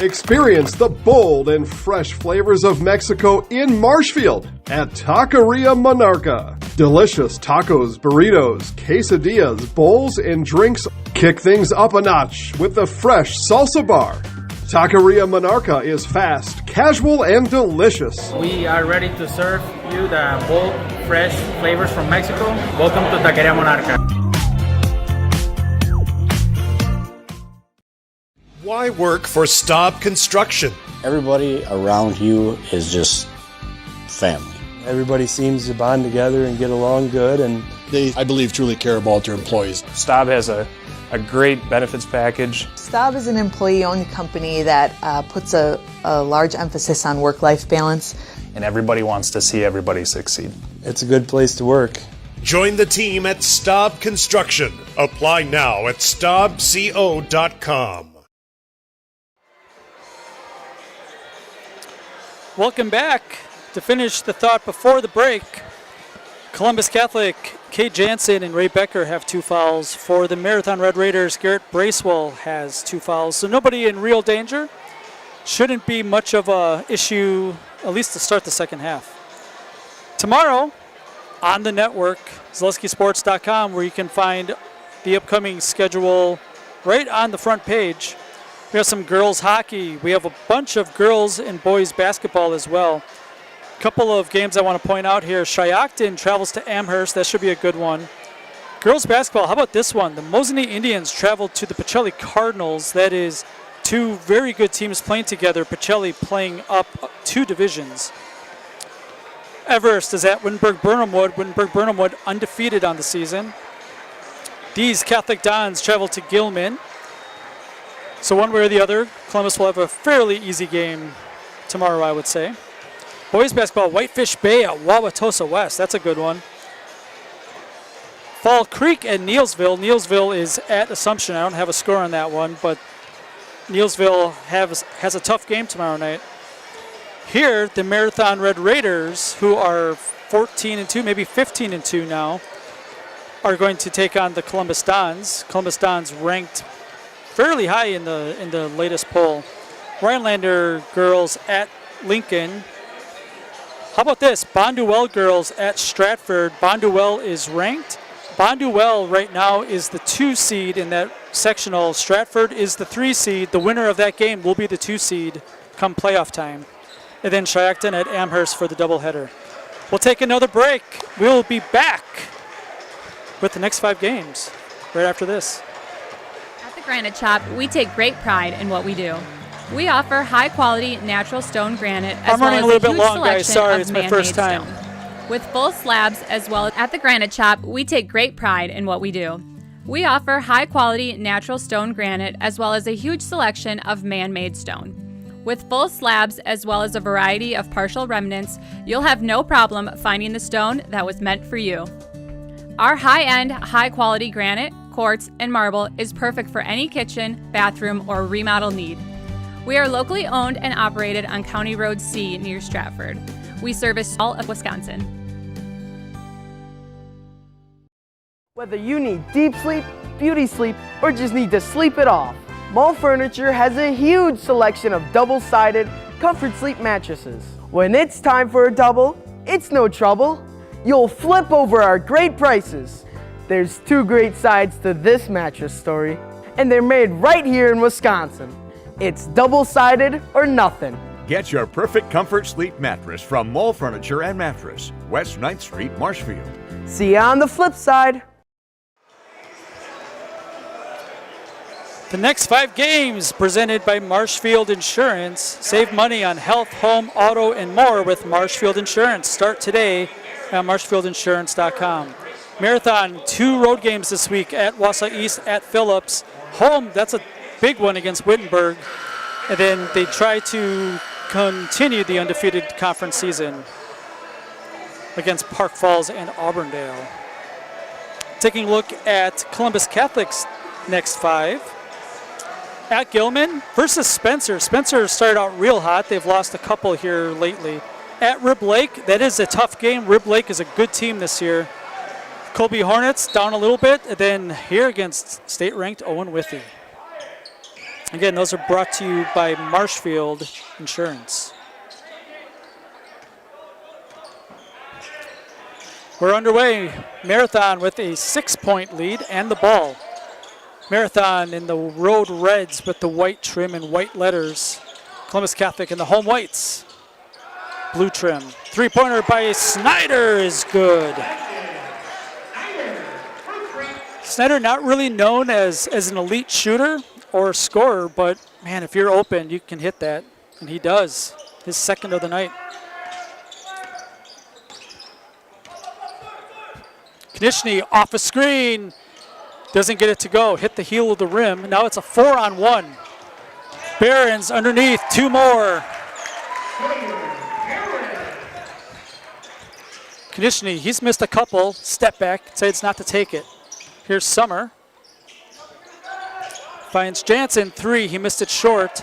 Experience the bold and fresh flavors of Mexico in Marshfield at Taqueria Monarca. Delicious tacos, burritos, quesadillas, bowls, and drinks. Kick things up a notch with the fresh salsa bar. Taqueria Monarca is fast, casual, and delicious. We are ready to serve you the bold, fresh flavors from Mexico. Welcome to Taqueria Monarca. Why work for Staub Construction? Everybody around you is just family. Everybody seems to bond together and get along good, and they, I believe, truly care about their employees. Staub has a great benefits package. Staub is an employee-owned company that puts a large emphasis on work-life balance. And everybody wants to see everybody succeed. It's a good place to work. Join the team at Staub Construction. Apply now at staubco.com. Welcome back. To finish the thought before the break, Columbus Catholic, Kate Jansen and Ray Becker have 2 fouls. For the Marathon Red Raiders, Garrett Bracewell has 2 fouls. So nobody in real danger. Shouldn't be much of a issue, at least to start the second half. Tomorrow, on the network, ZaleskiSports.com, where you can find the upcoming schedule right on the front page. We have some girls hockey. We have a bunch of girls and boys basketball as well. A couple of games I want to point out here. Shiocton travels to Amherst. That should be a good one. Girls basketball, how about this one? The Mosinee Indians travel to the Pacelli Cardinals. That is 2 very good teams playing together. Pacelli playing up 2 divisions. Everest is at Wittenberg-Burnhamwood. Wittenberg-Burnhamwood undefeated on the season. These Catholic Dons travel to Gilman. So one way or the other, Columbus will have a fairly easy game tomorrow, I would say. Boys basketball, Whitefish Bay at Wauwatosa West. That's a good one. Fall Creek at Neelsville. Neelsville is at Assumption. I don't have a score on that one, but Neelsville has a tough game tomorrow night. Here, the Marathon Red Raiders, who are 14-2, maybe 15-2 now, are going to take on the Columbus Dons. Columbus Dons ranked fairly high in the latest poll. Rhinelander girls at Lincoln. How about this? Bonduelle girls at Stratford. Bonduelle is ranked. Bonduelle right now is the 2 seed in that sectional. Stratford is the 3 seed. The winner of that game will be the 2 seed come playoff time. And then Shiocton at Amherst for the doubleheader. We'll take another break. We'll be back with the next 5 games right after this. At the Granite Shop, we take great pride in what we do. We offer high-quality natural stone granite as well as a huge selection of man-made stone. With full slabs as well as at the Granite Shop, we take great pride in what we do. We offer high-quality natural stone granite as well as a huge selection of man-made stone. With full slabs as well as a variety of partial remnants, you'll have no problem finding the stone that was meant for you. Our high-end, high-quality granite, quartz, and marble is perfect for any kitchen, bathroom, or remodel need. We are locally owned and operated on County Road C near Stratford. We service all of Wisconsin. Whether you need deep sleep, beauty sleep, or just need to sleep it off, Mall Furniture has a huge selection of double-sided comfort sleep mattresses. When it's time for a double, it's no trouble. You'll flip over our great prices. There's 2 great sides to this mattress story, and they're made right here in Wisconsin. It's double-sided or nothing. Get your perfect comfort sleep mattress from Mall Furniture and Mattress, West 9th Street, Marshfield. See you on the flip side. The next 5 games presented by Marshfield Insurance. Save money on health, home, auto, and more with Marshfield Insurance. Start today at marshfieldinsurance.com. Marathon, 2 road games this week at Wausau East, at Phillips. Home, that's a big one against Wittenberg. And then they try to continue the undefeated conference season against Park Falls and Auburndale. Taking a look at Columbus Catholic's next 5. At Gilman versus Spencer. Spencer started out real hot. They've lost a couple here lately. At Rib Lake, that is a tough game. Rib Lake is a good team this year. Colby Hornets down a little bit. And then here against state-ranked Owen Withee. Again, those are brought to you by Marshfield Insurance. We're underway. Marathon with a 6-point lead and the ball. Marathon in the road reds with the white trim and white letters. Columbus Catholic in the home whites. Blue trim. 3-pointer by Snyder is good. Snyder not really known as an elite shooter or scorer, but Man, if you're open, you can hit that. And he does. His second of the night. Konechny off a screen. Doesn't get it to go. Hit the heel of the rim. Now it's a 4-on-1. Behrens underneath. 2 more. Konechny, he's missed a couple. Step back. Decides not to take it. Here's Summer. Finds Jansen. 3. He missed it short.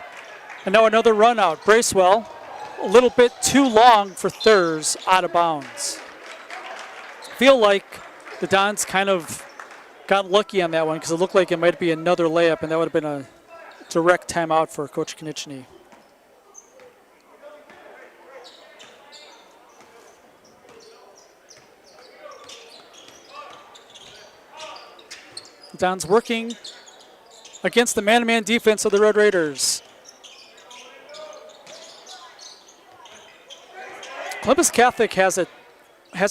And now another run out. Bracewell, a little bit too long for Thurs, out of bounds. Feel like the Dons kind of got lucky on that one because it looked like it might be another layup, and that would have been a direct timeout for Coach Konechny. The Dons working against the man-to-man defense of the Red Raiders. Columbus Catholic has a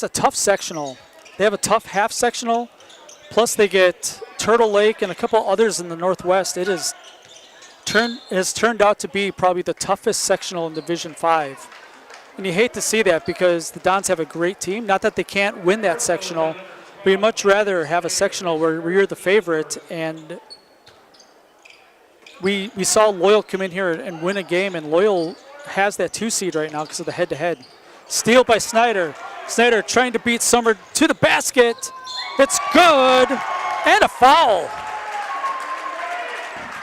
tough sectional. They have a tough half sectional, plus they get Turtle Lake and a couple others in the Northwest. It has turned out to be probably the toughest sectional in Division 5. And you hate to see that because the Dons have a great team. Not that they can't win that sectional, but you'd much rather have a sectional where you're the favorite. And we saw Loyal come in here and win a game, and Loyal has that 2 seed right now because of the head-to-head. Steal by Snyder. Snyder trying to beat Summer to the basket. It's good, and a foul.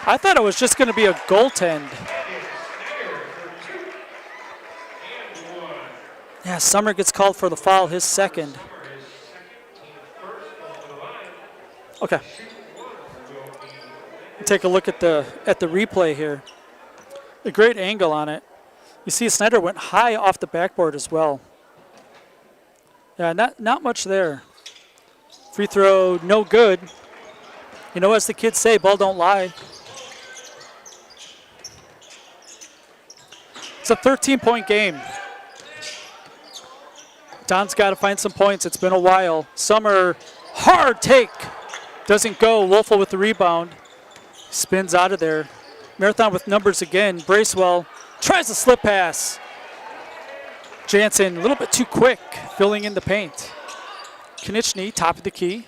I thought it was just going to be a goaltend. Yeah, Summer gets called for the foul, his second. Okay. Take a look at the replay here. A great angle on it. You see Snyder went high off the backboard as well. Yeah, not much there. Free throw, no good. You know, as the kids say, ball don't lie. It's a 13-point game. Don's got to find some points. It's been a while. Summer, hard take. Doesn't go. Wolfel with the rebound. Spins out of there. Marathon with numbers again. Bracewell tries a slip pass. Jansen a little bit too quick, filling in the paint. Konechny, top of the key.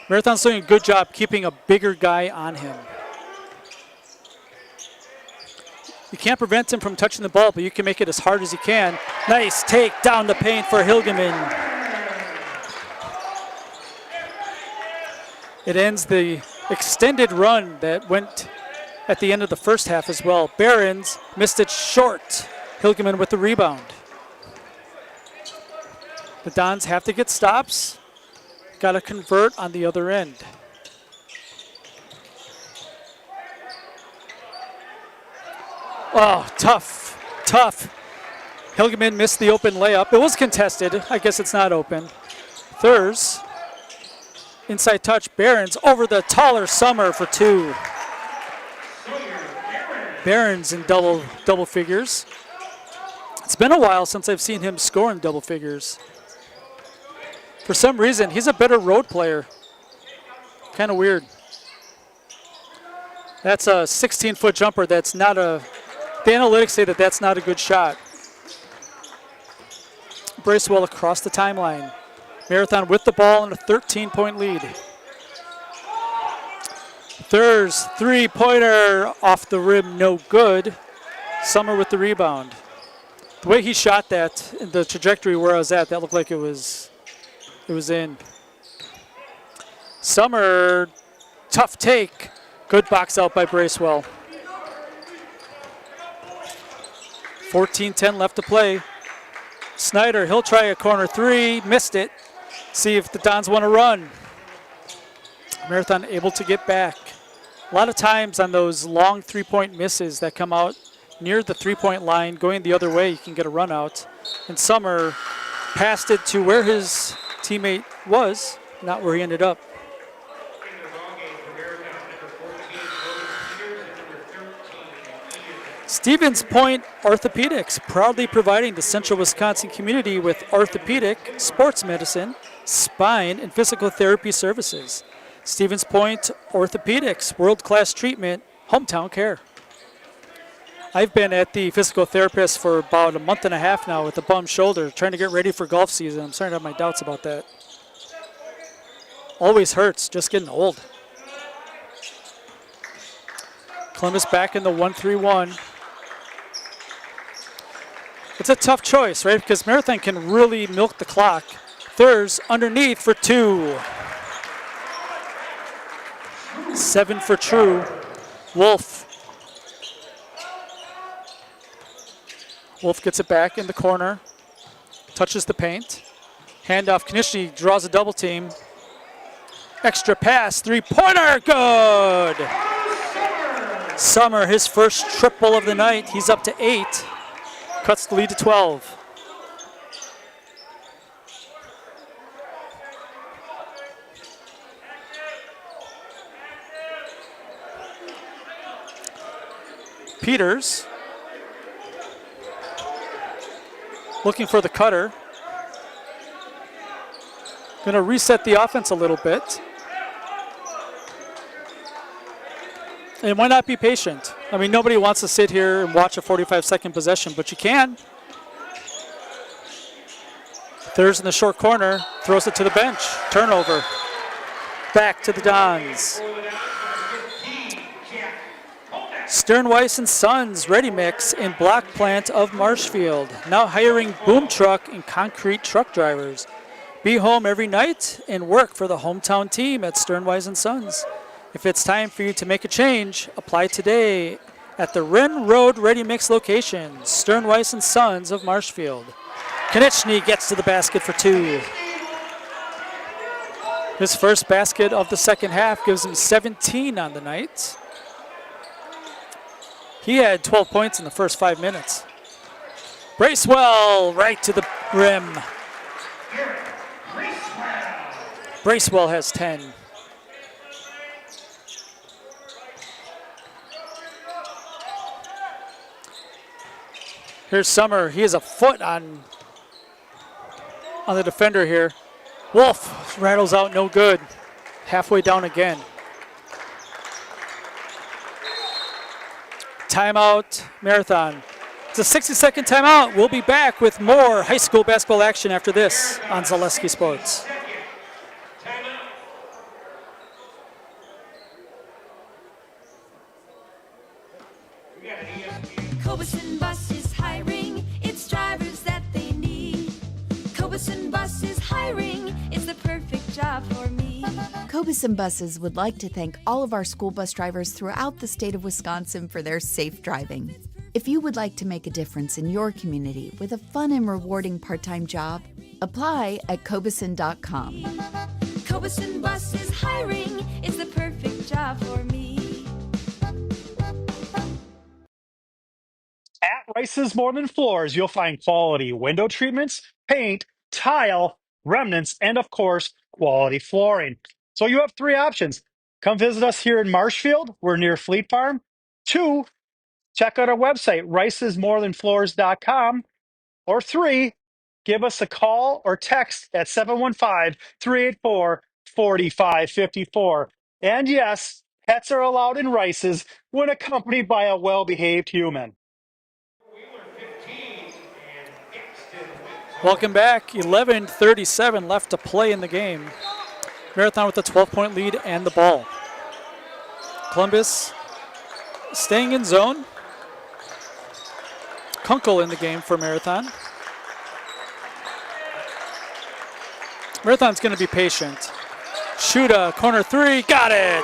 Marathon's doing a good job keeping a bigger guy on him. You can't prevent him from touching the ball, but you can make it as hard as you can. Nice take down the paint for Hilgeman. It ends the extended run that went at the end of the first half as well. Behrens missed it short. Hilgeman with the rebound. The Dons have to get stops. Got to convert on the other end. Oh, tough. Hilgeman missed the open layup. It was contested. I guess it's not open. Thurs. Inside touch. Behrens over the taller Summer for 2. Behrens in double figures. It's been a while since I've seen him score in double figures. For some reason, he's a better road player. Kind of weird. That's a 16-foot jumper. That's not a... The analytics say that that's not a good shot. Bracewell across the timeline. Marathon with the ball and a 13-point lead. Thurs, three-pointer off the rim, no good. Summer with the rebound. The way he shot that, in the trajectory where I was at, that looked like it was in. Summer, tough take. Good box out by Bracewell. 14-10 left to play. Snyder, he'll try a corner 3, missed it. See if the Dons want to run. Marathon able to get back. A lot of times on those long three-point misses that come out near the three-point line, going the other way, you can get a run out. And Summer passed it to where his teammate was, not where he ended up. Stevens Point Orthopedics, proudly providing the Central Wisconsin community with orthopedic, sports medicine, spine, and physical therapy services. Stevens Point Orthopedics, world-class treatment Hometown Care. I've been at the physical therapist for about a month and a half now with a bum shoulder, trying to get ready for golf season. I'm starting to have my doubts about that. Always hurts, just getting old. Columbus back in the 1-3-1. It's a tough choice, right? Because Marathon can really milk the clock. Thurs underneath for 2. 7 for true. Wolf. Wolf gets it back in the corner. Touches the paint. Handoff. Konishny draws a double team. Extra pass. 3-pointer. Good. Summer, his first triple of the night. He's up to 8. Cuts the lead to 12. Peters looking for the cutter. Going to reset the offense a little bit. And why not be patient? I mean, nobody wants to sit here and watch a 45-second possession, but you can. Thurs in the short corner, throws it to the bench. Turnover. Back to the Dons. Sternweiss and Sons Ready Mix in Block Plant of Marshfield. Now hiring boom truck and concrete truck drivers. Be home every night and work for the hometown team at Sternweiss and Sons. If it's time for you to make a change, apply today at the Wren Road Ready Mix location, Sternweiss and Sons of Marshfield. Konechny gets to the basket for 2. His first basket of the second half gives him 17 on the night. He had 12 points in the first 5 minutes. Bracewell right to the rim. Bracewell has 10. Here's Summer. He has a foot on the defender here. Wolf rattles out no good. Halfway down again. Timeout, Marathon. It's a 60-second timeout. We'll be back with more high school basketball action after this on Zaleski Sports. Cobuson Bus is hiring. It's drivers that they need. Cobuson Bus is hiring. It's the perfect job for me. Cobuson Buses would like to thank all of our school bus drivers throughout the state of Wisconsin for their safe driving. If you would like to make a difference in your community with a fun and rewarding part-time job, apply at cobuson.com. Cobuson Bus is hiring. It's the perfect job for me. At Rice's More Than Floors, you'll find quality window treatments, paint, tile, remnants, and of course, quality flooring. So you have 3 options. Come visit us here in Marshfield. We're near Fleet Farm. 2, check out our website, ricesmorethanfloors.com. Or 3, give us a call or text at 715-384-4554. And yes, pets are allowed in Rice's when accompanied by a well-behaved human. Welcome back. 11:37 left to play in the game. Marathon with a 12-point lead and the ball. Columbus staying in zone. Kunkel in the game for Marathon. Marathon's going to be patient. Shuda, corner 3, got it!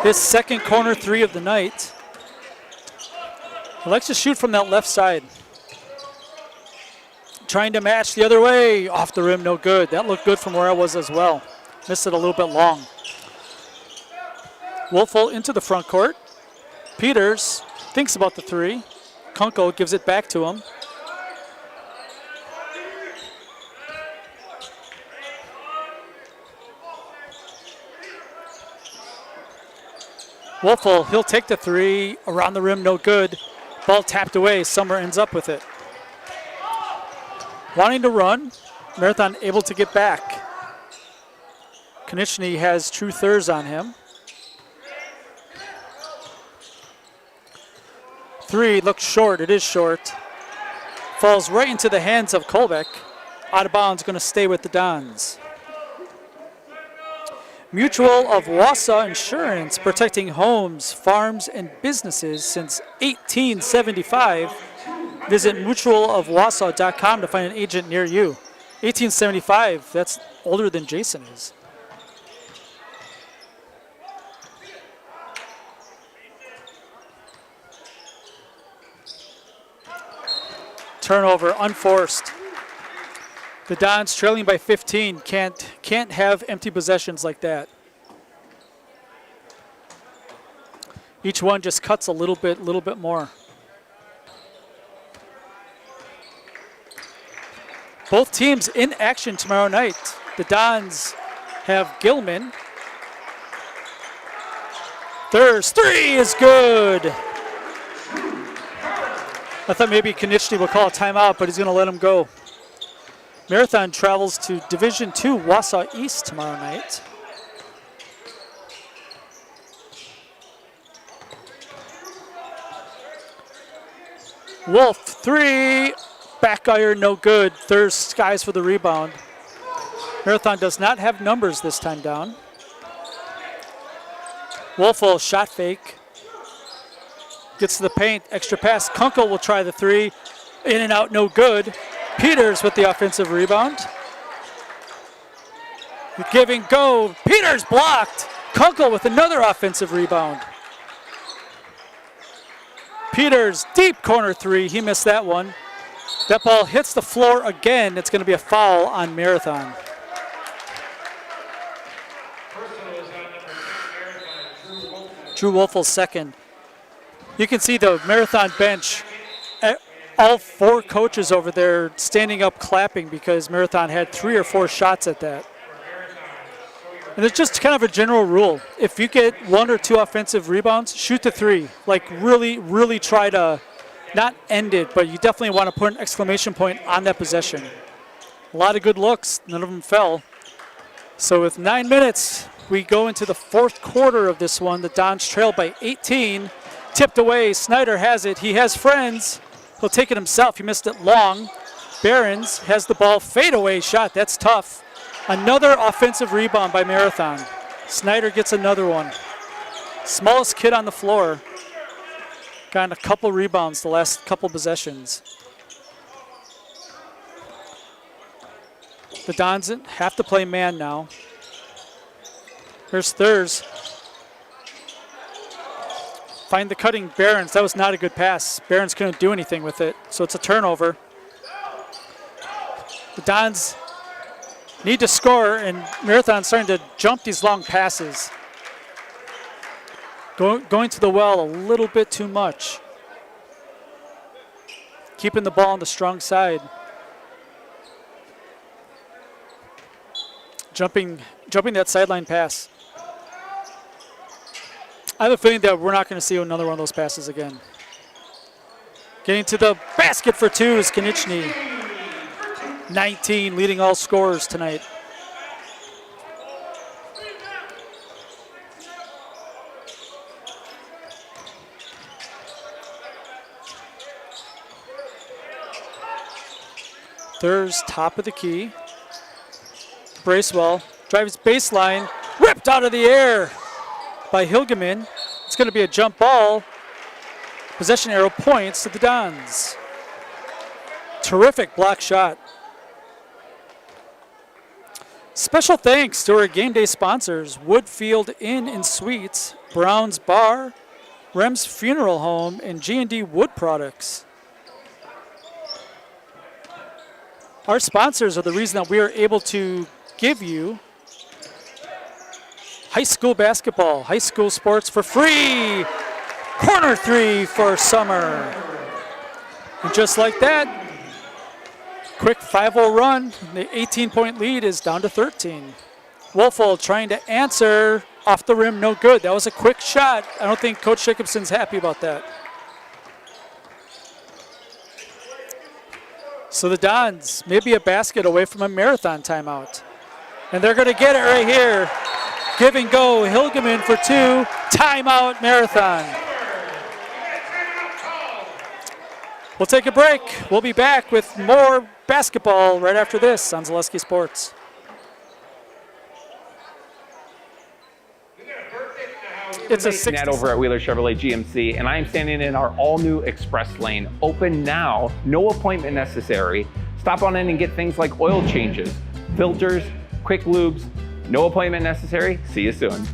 His second corner 3 of the night. He likes to shoot from that left side. Trying to match the other way. Off the rim, no good. That looked good from where I was as well. Missed it a little bit long. Wolfel into the front court. Peters thinks about the 3. Kunkel gives it back to him. Wolfel, he'll take the 3. Around the rim, no good. Ball tapped away. Summer ends up with it. Wanting to run. Marathon able to get back. Konechny has true thirds on him. 3 looks short. It is short. Falls right into the hands of Kolbeck. Out of bounds, going to stay with the Dons. Mutual of Wausau Insurance, protecting homes, farms, and businesses since 1875. Visit mutualofwausau.com to find an agent near you. 1875, that's older than Jason is. Turnover, unforced. The Dons trailing by 15 can't have empty possessions like that. Each one just cuts a little bit more. Both teams in action tomorrow night. The Dons have Gilman. Thurs 3 is good. I thought maybe Konechny would call a timeout, but he's going to let him go. Marathon travels to Division II Wausau East tomorrow night. Wolf 3, back iron, no good. Thurs skies for the rebound. Marathon does not have numbers this time down. Wolf will shot fake. Gets to the paint, extra pass. Kunkel will try the 3. In and out, no good. Peters with the offensive rebound. Give and go. Peters blocked. Kunkel with another offensive rebound. Peters, deep corner 3. He missed that one. That ball hits the floor again. It's going to be a foul on Marathon. Drew Wolfel's second. You can see the Marathon bench, all 4 coaches over there standing up clapping because Marathon had 3 or 4 shots at that. And it's just kind of a general rule. If you get 1 or 2 offensive rebounds, shoot the 3. Like really try to not end it, but you definitely want to put an exclamation point on that possession. A lot of good looks, none of them fell. So with 9 minutes, we go into the 4th quarter of this one. The Dons trail by 18. Tipped away, Snyder has it. He has friends. He'll take it himself. He missed it long. Behrens has the ball. Fadeaway shot. That's tough. Another offensive rebound by Marathon. Snyder gets another one. Smallest kid on the floor. Gotten a couple rebounds the last couple possessions. The Dons have to play man now. Here's Thurs. Find the cutting Behrens. That was not a good pass. Behrens couldn't do anything with it, so it's a turnover. The Dons need to score, and Marathon's starting to jump these long passes. Going to the well a little bit too much. Keeping the ball on the strong side. Jumping that sideline pass. I have a feeling that we're not going to see another one of those passes again. Getting to the basket for 2 is Konechny. 19, leading all scorers tonight. Thurs top of the key. Bracewell drives baseline, ripped out of the air by Hilgeman. It's going to be a jump ball. Possession arrow points to the Dons. Terrific block shot. Special thanks to our game day sponsors, Woodfield Inn and Suites, Brown's Bar, Rem's Funeral Home, and G&D Wood Products. Our sponsors are the reason that we are able to give you high school basketball, high school sports for free. Corner 3 for summer. And just like that, quick 5-0 run. The 18-point lead is down to 13. Wolfel trying to answer off the rim, no good. That was a quick shot. I don't think Coach Jacobson's happy about that. So the Dons may be a basket away from a Marathon timeout. And they're going to get it right here. Give and go, Hilgeman for 2. Timeout, Marathon. We'll take a break. We'll be back with more basketball right after this on Zaleski Sports. It's a 60. Over at Wheeler Chevrolet GMC, and I am standing in our all-new express lane. Open now, no appointment necessary. Stop on in and get things like oil changes, filters, quick lubes. No appointment necessary. See you soon.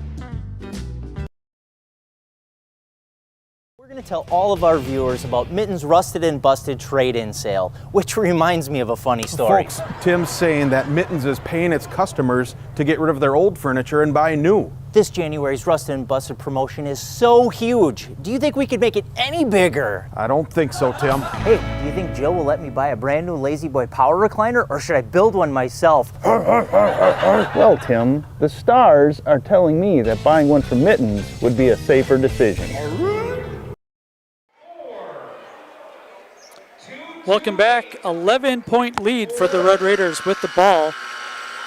We're going to tell all of our viewers about Mitten's Rusted and Busted trade-in sale, which reminds me of a funny story. Folks, Tim's saying that Mittens is paying its customers to get rid of their old furniture and buy new. This January's Rusted and Busted promotion is so huge. Do you think we could make it any bigger? I don't think so, Tim. Hey, do you think Joe will let me buy a brand new Lazy Boy power recliner, or should I build one myself? Well, Tim, the stars are telling me that buying one from Mittens would be a safer decision. Welcome back. 11-point lead for the Red Raiders with the ball.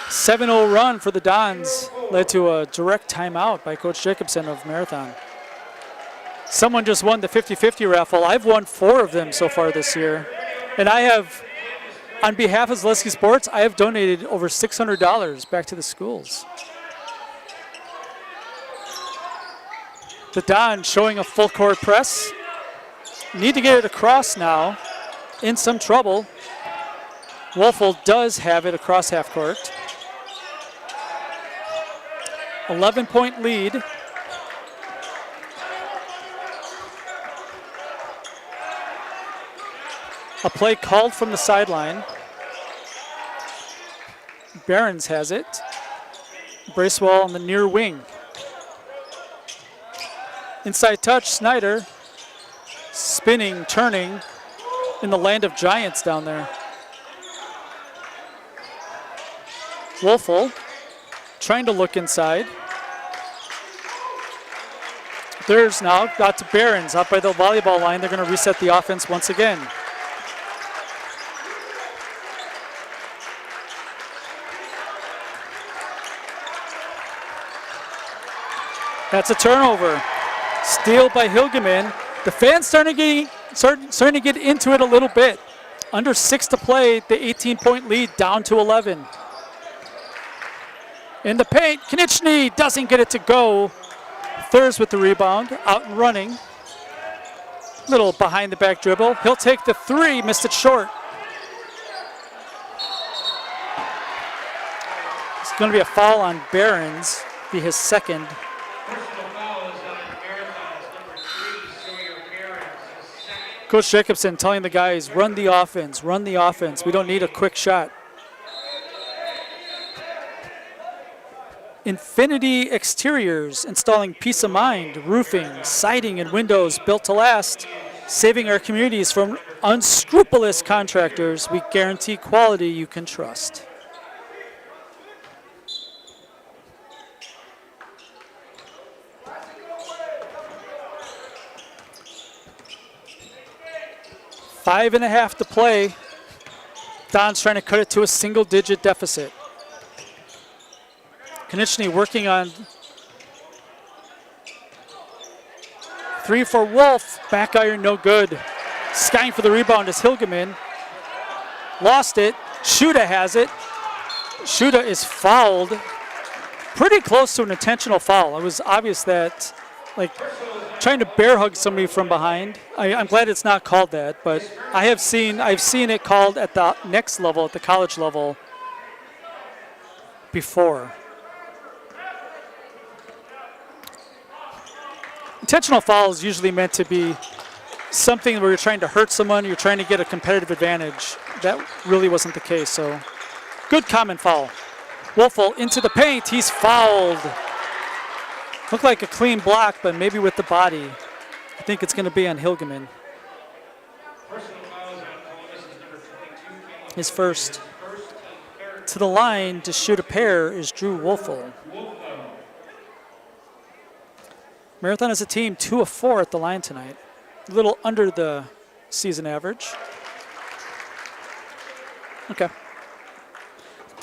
7-0 run for the Dons led to a direct timeout by Coach Jacobson of Marathon. Someone just won the 50-50 raffle. I've won 4 of them so far this year. And I have, on behalf of Zaleski Sports, I have donated over $600 back to the schools. The Dons showing a full court press. Need to get it across now. In some trouble. Wolfel does have it across half court. 11-point lead. A play called from the sideline. Behrens has it. Bracewell on the near wing. Inside touch, Snyder. Spinning, turning in the land of giants down there. Wolfel trying to look inside. There's now got to Behrens out by the volleyball line. They're going to reset the offense once again. That's a turnover. Steal by Hilgeman. The fans starting to get into it a little bit. Under 6 to play, the 18-point lead down to 11. In the paint, Knichny doesn't get it to go. Thurs with the rebound, out and running. Little behind the back dribble. He'll take the 3, missed it short. It's going to be a foul on Behrens, be his second. Coach Jacobson telling the guys, run the offense, run the offense. We don't need a quick shot. Infinity Exteriors, installing peace of mind, roofing, siding, and windows built to last, saving our communities from unscrupulous contractors. We guarantee quality you can trust. Five and a half to play. Don's trying to cut it to a single-digit deficit. Knichny working on 3 for Wolf. Back iron, no good. Skying for the rebound is Hilgeman. Lost it. Shuda has it. Shuda is fouled. Pretty close to an intentional foul. It was obvious that, like, trying to bear hug somebody from behind. I'm glad it's not called that, but I've seen it called at the next level, at the college level, before. Intentional foul is usually meant to be something where you're trying to hurt someone, you're trying to get a competitive advantage. That really wasn't the case, so good common foul. Wolfel into the paint, he's fouled. Looked like a clean block, but maybe with the body. I think it's going to be on Hilgeman. His first. To the line to shoot a pair is Drew Wolfel. Marathon as a team 2 of 4 at the line tonight. A little under the season average. Okay.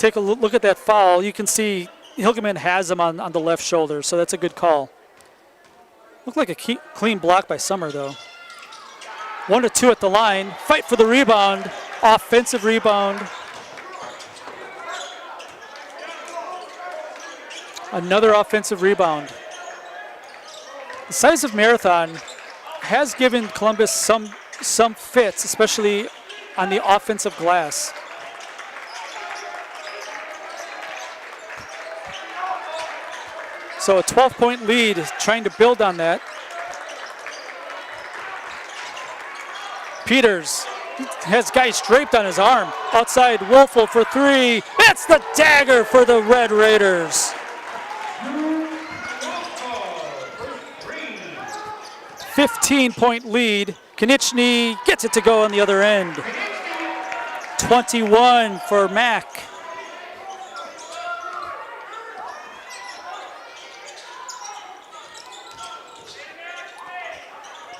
take a look at that foul. You can see Hilgeman has him on the left shoulder, so that's a good call. Looked like a clean block by Summer, though. 1-2 at the line. Fight for the rebound. Offensive rebound. Another offensive rebound. The size of Marathon has given Columbus some fits, especially on the offensive glass. So a 12-point lead, trying to build on that. Peters has guys draped on his arm. Outside, Wolfel for three. That's the dagger for the Red Raiders. 15-point lead. Konieczny gets it to go on the other end. 21 for Mack.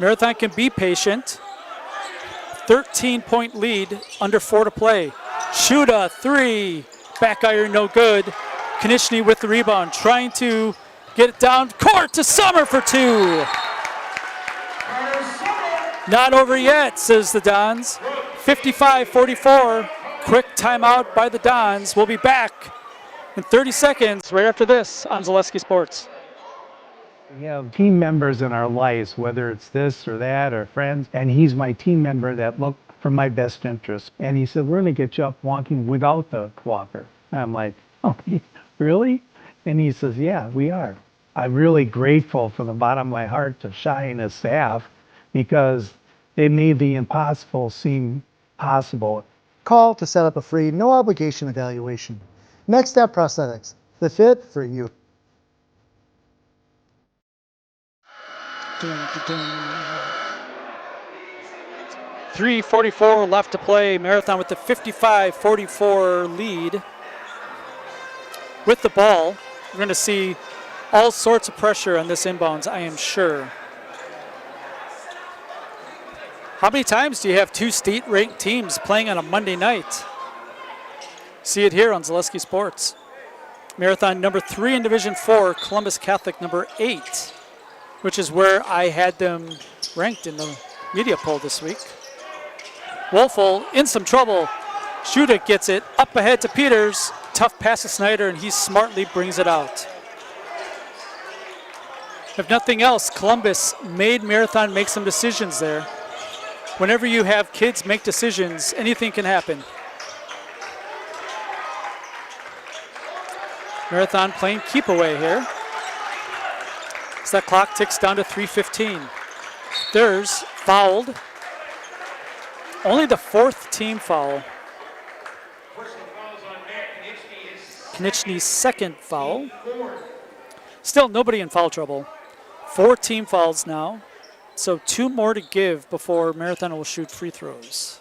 Marathon can be patient. 13-point lead, under 4 to play. Shuda, three. Back iron, no good. Konieczny with the rebound, trying to get it down court to Summer for two. Not over yet, says the Dons. 55-44. Quick timeout by the Dons. We'll be back in 30 seconds right after this on Zaleski Sports. We have team members in our lives, whether it's this or that or friends, and he's my team member that look for my best interest. And he said, we're going to get you up walking without the walker. And I'm like, oh, really? And he says, yeah, we are. I'm really grateful from the bottom of my heart to Shai and his staff because they made the impossible seem possible. Call to set up a free, no obligation evaluation. Next Step Prosthetics, the fit for you. 3:44 left to play. Marathon with the 55-44 lead. With the ball, we're going to see all sorts of pressure on this inbounds, I am sure. How many times do you have two state-ranked teams playing on a Monday night? See it here on Zaleski Sports. Marathon number 3 in Division 4, Columbus Catholic number 8. Which is where I had them ranked in the media poll this week. Wolfel in some trouble. Shuda gets it up ahead to Peters. Tough pass to Snyder, and he smartly brings it out. If nothing else, Columbus made Marathon make some decisions there. Whenever you have kids make decisions, anything can happen. Marathon playing keep away here. So that clock ticks down to 3:15. There's fouled. Only the 4th team foul. Konieczny's 2nd foul. Still nobody in foul trouble. 4 team fouls now. So 2 more to give before Marathon will shoot free throws.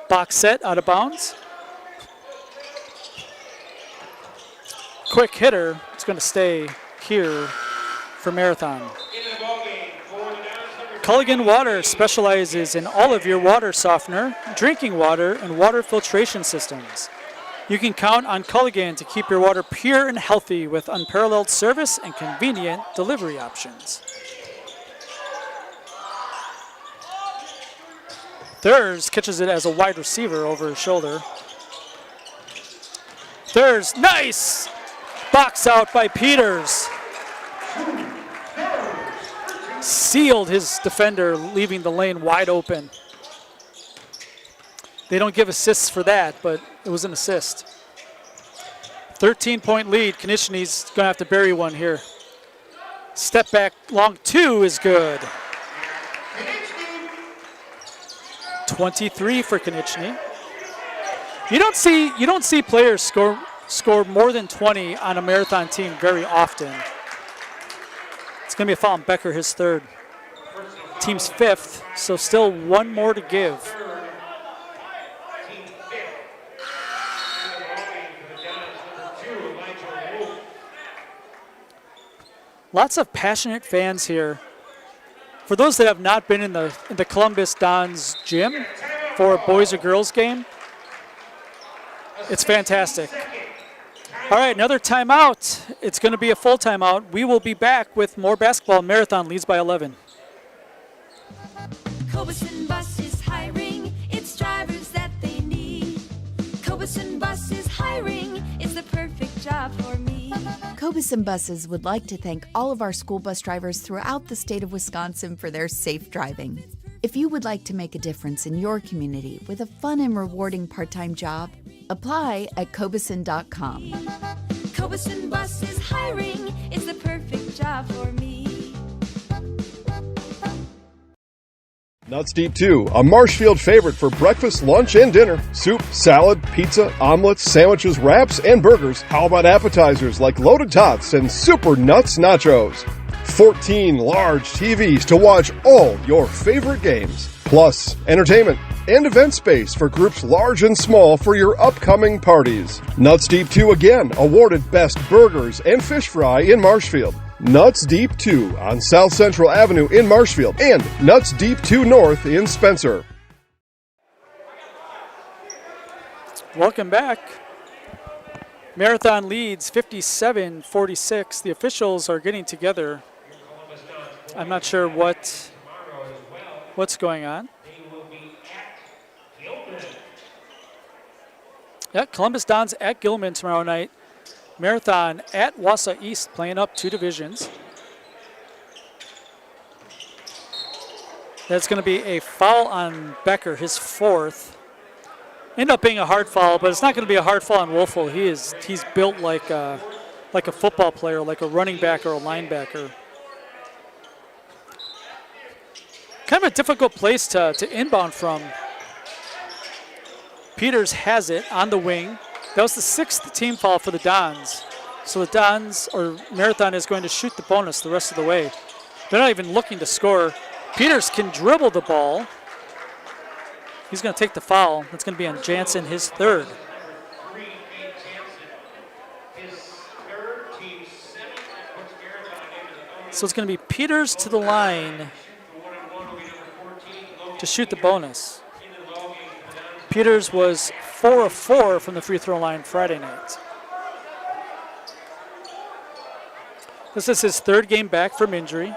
Box set out of bounds. Quick hitter. It's going to stay here for Marathon. Culligan Water specializes in all of your water softener, drinking water, and water filtration systems. You can count on Culligan to keep your water pure and healthy with unparalleled service and convenient delivery options. Thurs catches it as a wide receiver over his shoulder. Thurs, nice! Box out by Peters. Sealed his defender, leaving the lane wide open. They don't give assists for that, but it was an assist. 13-point lead. Konieczny's going to have to bury one here. Step back, long 2 is good. 23 for Konieczny. You don't see players score more than 20 on a Marathon team very often. It's going to be a foul on Becker, his 3rd. Team's 5th, so still 1 more to give. Lots of passionate fans here. For those that have not been in the Columbus Dons gym for a boys or girls game, It's fantastic. All right, another timeout. It's going to be a full timeout. We will be back with more basketball. Marathon leads by 11. Cobuson Bus is hiring. It's drivers that they need. Cobuson Bus is hiring. It's the perfect job for me. Cobuson Buses would like to thank all of our school bus drivers throughout the state of Wisconsin for their safe driving. If you would like to make a difference in your community with a fun and rewarding part-time job, apply at cobuson.com. Cobuson Bus is hiring. It's the perfect job for me. Nuts Deep 2, a Marshfield favorite for breakfast, lunch, and dinner. Soup, salad, pizza, omelets, sandwiches, wraps, and burgers. How about appetizers like loaded tots and super nuts nachos? 14 large TVs to watch all your favorite games. Plus, entertainment and event space for groups large and small for your upcoming parties. Nuts Deep 2 again, awarded Best Burgers and Fish Fry in Marshfield. Nuts Deep 2 on South Central Avenue in Marshfield and Nuts Deep 2 North in Spencer. Welcome back. Marathon leads 57-46. The officials are getting together. I'm not sure what's going on. Yeah, Columbus Dons at Gilman tomorrow night. Marathon at Wausau East, playing up 2 divisions. That's going to be a foul on Becker, his 4th. Ended up being a hard foul, but it's not going to be a hard foul on Wolfel. He's built like a football player, like a running back or a linebacker. Kind of a difficult place to inbound from. Peters has it on the wing. That was the 6th team foul for the Dons. So the Dons, or Marathon, is going to shoot the bonus the rest of the way. They're not even looking to score. Peters can dribble the ball. He's going to take the foul. That's going to be on Jansen, his 3rd. So it's going to be Peters to the line to shoot the bonus. Peters was 4 of 4 from the free throw line Friday night. This is his 3rd game back from injury.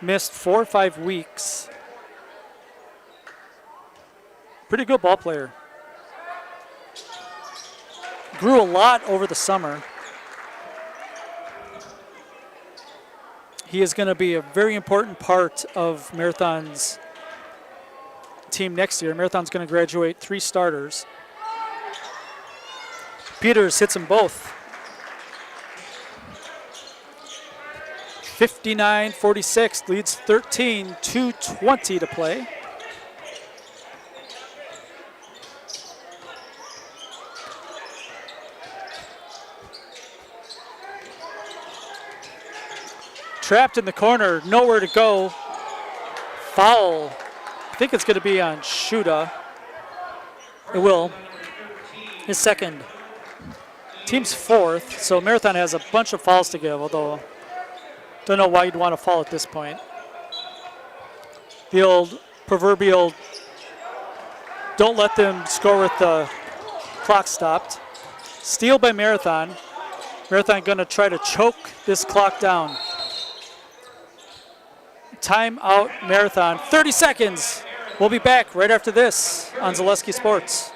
Missed 4 or 5 weeks. Pretty good ball player. Grew a lot over the summer. He is going to be a very important part of Marathon's team next year. Marathon's going to graduate 3 starters. Peters hits them both. 59-46, leads 13, 2:20 to play. Trapped in the corner, nowhere to go. Foul. I think it's going to be on Shuda. It will. His 2nd. Team's 4th, so Marathon has a bunch of fouls to give, although don't know why you'd want to foul at this point. The old proverbial don't let them score with the clock stopped. Steal by Marathon. Marathon going to try to choke this clock down. Timeout, Marathon. 30 seconds. We'll be back right after this on Zaleski Sports.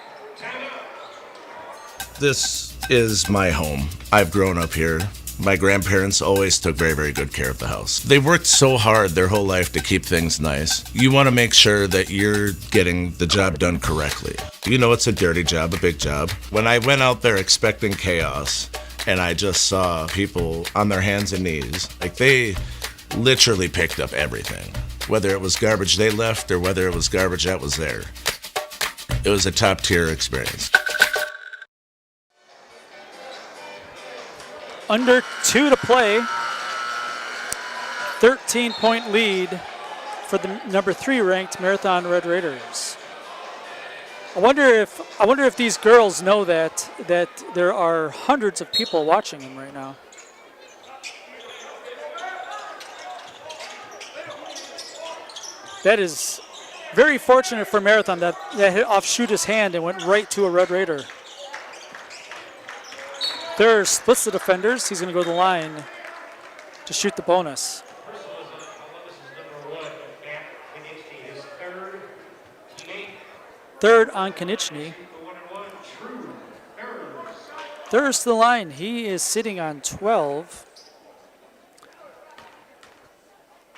This is my home. I've grown up here. My grandparents always took very, very good care of the house. They worked so hard their whole life to keep things nice. You want to make sure that you're getting the job done correctly. You know it's a dirty job, a big job. When I went out there expecting chaos, and I just saw people on their hands and knees, like they literally picked up everything, whether it was garbage they left or whether it was garbage that was there. It was a top tier experience. Under 2 to play. 13-point lead for the number 3 ranked Marathon Red Raiders. I wonder if these girls know that there are hundreds of people watching them right now. That is very fortunate for Marathon that hit off Shooter's hand and went right to a Red Raider. Thurr splits the defenders. He's going to go to the line to shoot the bonus. Third on Konieczny. Thurr's to the line. He is sitting on 12.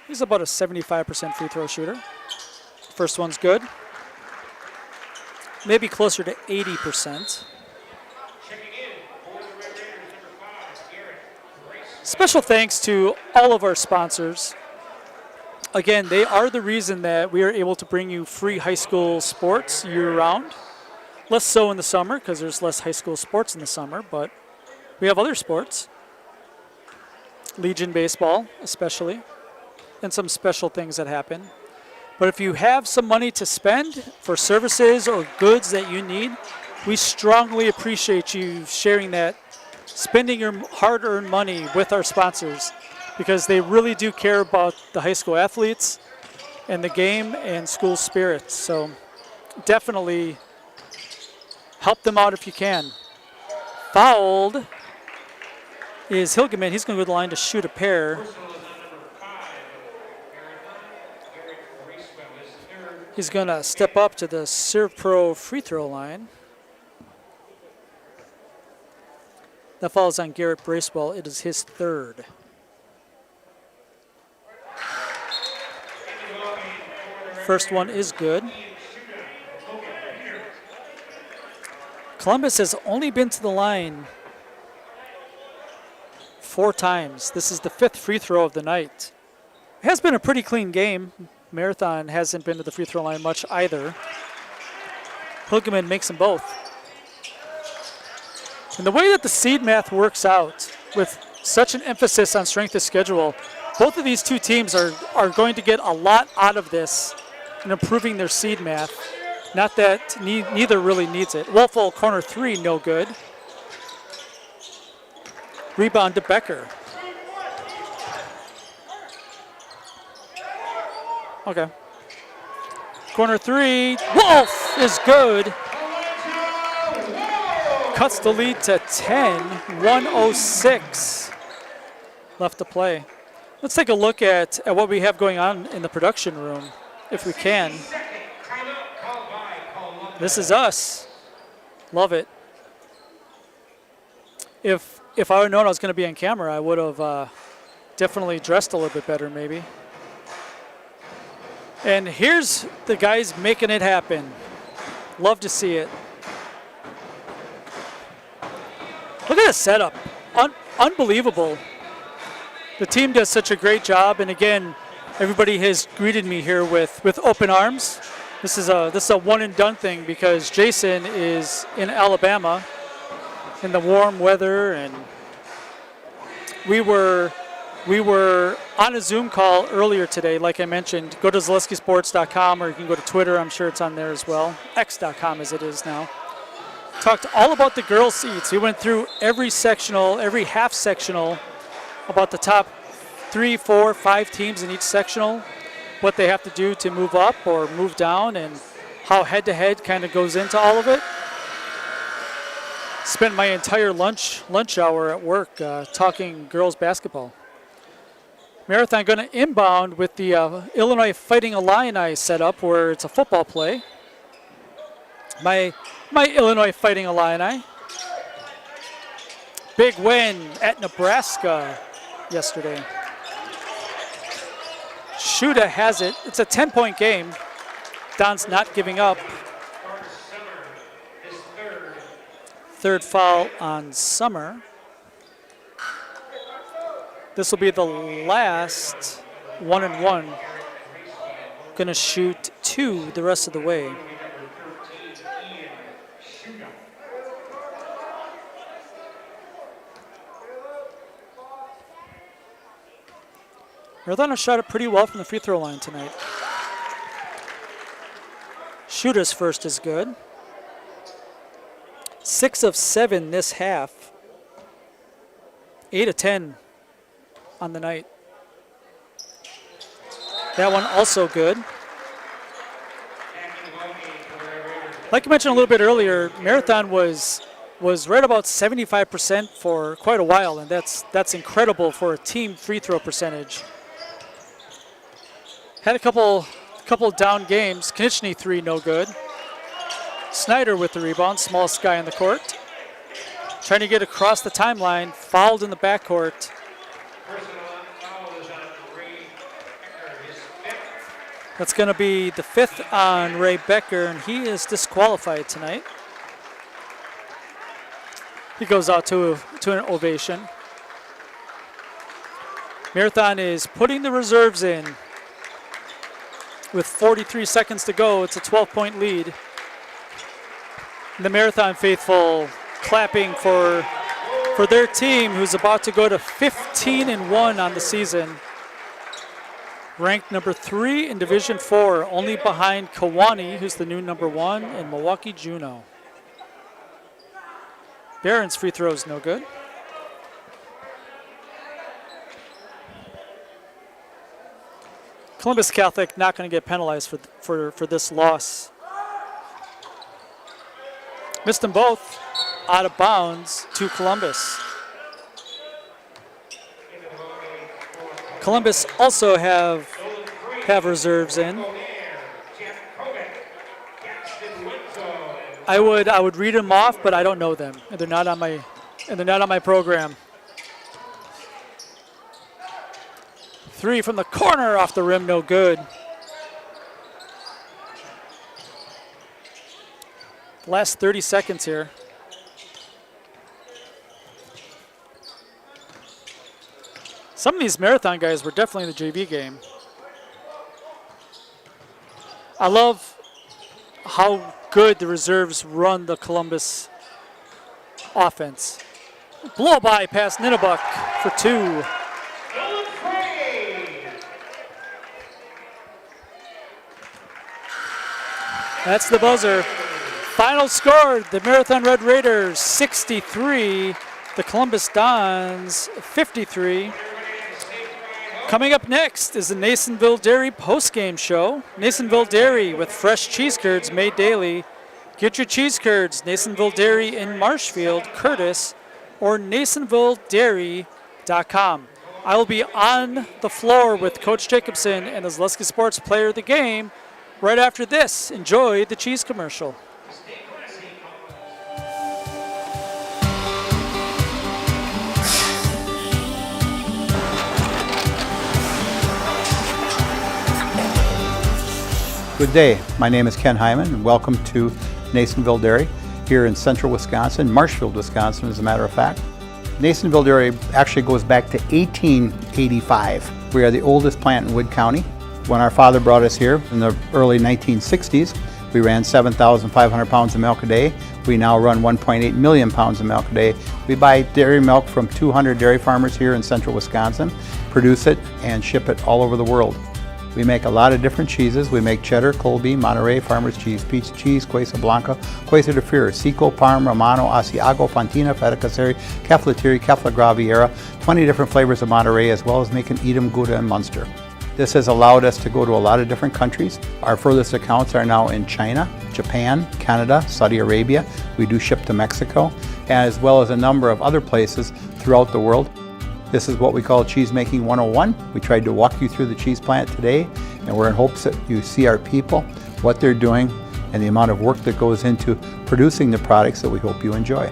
He's about a 75% free throw shooter. First one's good. Maybe closer to 80%. Special thanks to all of our sponsors. Again, they are the reason that we are able to bring you free high school sports year-round. Less so in the summer because there's less high school sports in the summer, but we have other sports. Legion baseball, especially, and some special things that happen. But if you have some money to spend for services or goods that you need, we strongly appreciate you sharing that, spending your hard-earned money with our sponsors, because they really do care about the high school athletes and the game and school spirit. So definitely help them out if you can. Fouled is Hilgeman. He's going to go to the line to shoot a pair. He's going to step up to the Serve Pro free throw line. That falls on Garrett Bracewell. It is his third. First one is good. Columbus has only been to the line 4 times. This is the 5th free throw of the night. It has been a pretty clean game. Marathon hasn't been to the free throw line much either. Hilgeman makes them both. And the way that the seed math works out with such an emphasis on strength of schedule, both of these two teams are going to get a lot out of this in improving their seed math. Not that neither really needs it. Wolfel, corner 3, no good. Rebound to Becker. Okay. Corner 3, Wolf is good. Cuts the lead to 10, 1:06 left to play. Let's take a look at what we have going on in the production room, if we can. This is us. Love it. If I would have known I was going to be on camera, I would have definitely dressed a little bit better, maybe. And here's the guys making it happen. Love to see it. Look at the setup. Unbelievable. The team does such a great job, and again, everybody has greeted me here with open arms. This is a one and done thing because Jason is in Alabama in the warm weather, and we were on a Zoom call earlier today. Like I mentioned, go to ZaleskiSports.com, or you can go to Twitter. I'm sure it's on there as well. X.com as it is now. Talked all about the girls' seats. We went through every sectional, every half sectional, about the top 3, 4, 5 teams in each sectional, what they have to do to move up or move down, and how head-to-head kind of goes into all of it. Spent my entire lunch hour at work talking girls basketball. Marathon going to inbound with the Illinois Fighting Illini setup, where it's a football play. My Illinois Fighting Illini. Big win at Nebraska yesterday. Shuda has it. It's a 10-point game. Don's not giving up. Third foul on Summer. This will be the last 1-and-1. Going to shoot 2 the rest of the way. Marathon shot it pretty well from the free throw line tonight. Shooter's first is good. 6 of 7 this half. 8 of 10 on the night. That one also good. Like I mentioned a little bit earlier, Marathon was was right about 75% for quite a while, and that's incredible for a team free throw percentage. Had a couple down games. Konechny 3, no good. Snyder with the rebound, smallest guy on the court. Trying to get across the timeline, fouled in the backcourt. That's going to be the 5th on Ray Becker, and he is disqualified tonight. He goes out to an ovation. Marathon is putting the reserves in. With 43 seconds to go, it's a 12-point lead. The Marathon faithful clapping for their team, who's about to go to 15-1 on the season. Ranked number 3 in Division 4, only behind Kewanee, who's the new number 1, and Milwaukee Juneau. Barron's free throws no good. Columbus Catholic not going to get penalized for this loss. Missed them both, out of bounds to Columbus. Columbus also have reserves in. I would read them off, but I don't know them, and they're not on my program. 3 from the corner off the rim, no good. Last 30 seconds here. Some of these Marathon guys were definitely in the JV game. I love how good the reserves run the Columbus offense. Blow by past Ninnebuck for 2. That's the buzzer. Final score, the Marathon Red Raiders 63, the Columbus Dons 53. Coming up next is the Nasonville Dairy postgame show. Nasonville Dairy with fresh cheese curds made daily. Get your cheese curds, Nasonville Dairy in Marshfield, Curtis, or NasonvilleDairy.com. I will be on the floor with Coach Jacobson and the Zaleski Sports Player of the Game right after this. Enjoy the cheese commercial. Good day. My name is Ken Hyman, and welcome to Nasonville Dairy here in central Wisconsin, Marshfield, Wisconsin, as a matter of fact. Nasonville Dairy actually goes back to 1885. We are the oldest plant in Wood County. When our father brought us here in the early 1960s, we ran 7,500 pounds of milk a day. We now run 1.8 million pounds of milk a day. We buy dairy milk from 200 dairy farmers here in central Wisconsin, produce it, and ship it all over the world. We make a lot of different cheeses. We make cheddar, Colby, Monterey, Farmer's Cheese, Peach Cheese, Quesa Blanca, Quesa de Fear, Seco, Parm, Romano, Asiago, Fontina, Feta Caseri, Caflatiri, Cafla Graviera, 20 different flavors of Monterey, as well as making Edam, Gouda, and Munster. This has allowed us to go to a lot of different countries. Our furthest accounts are now in China, Japan, Canada, Saudi Arabia. We do ship to Mexico, as well as a number of other places throughout the world. This is what we call Cheese Making 101. We tried to walk you through the cheese plant today, and we're in hopes that you see our people, what they're doing, and the amount of work that goes into producing the products that we hope you enjoy.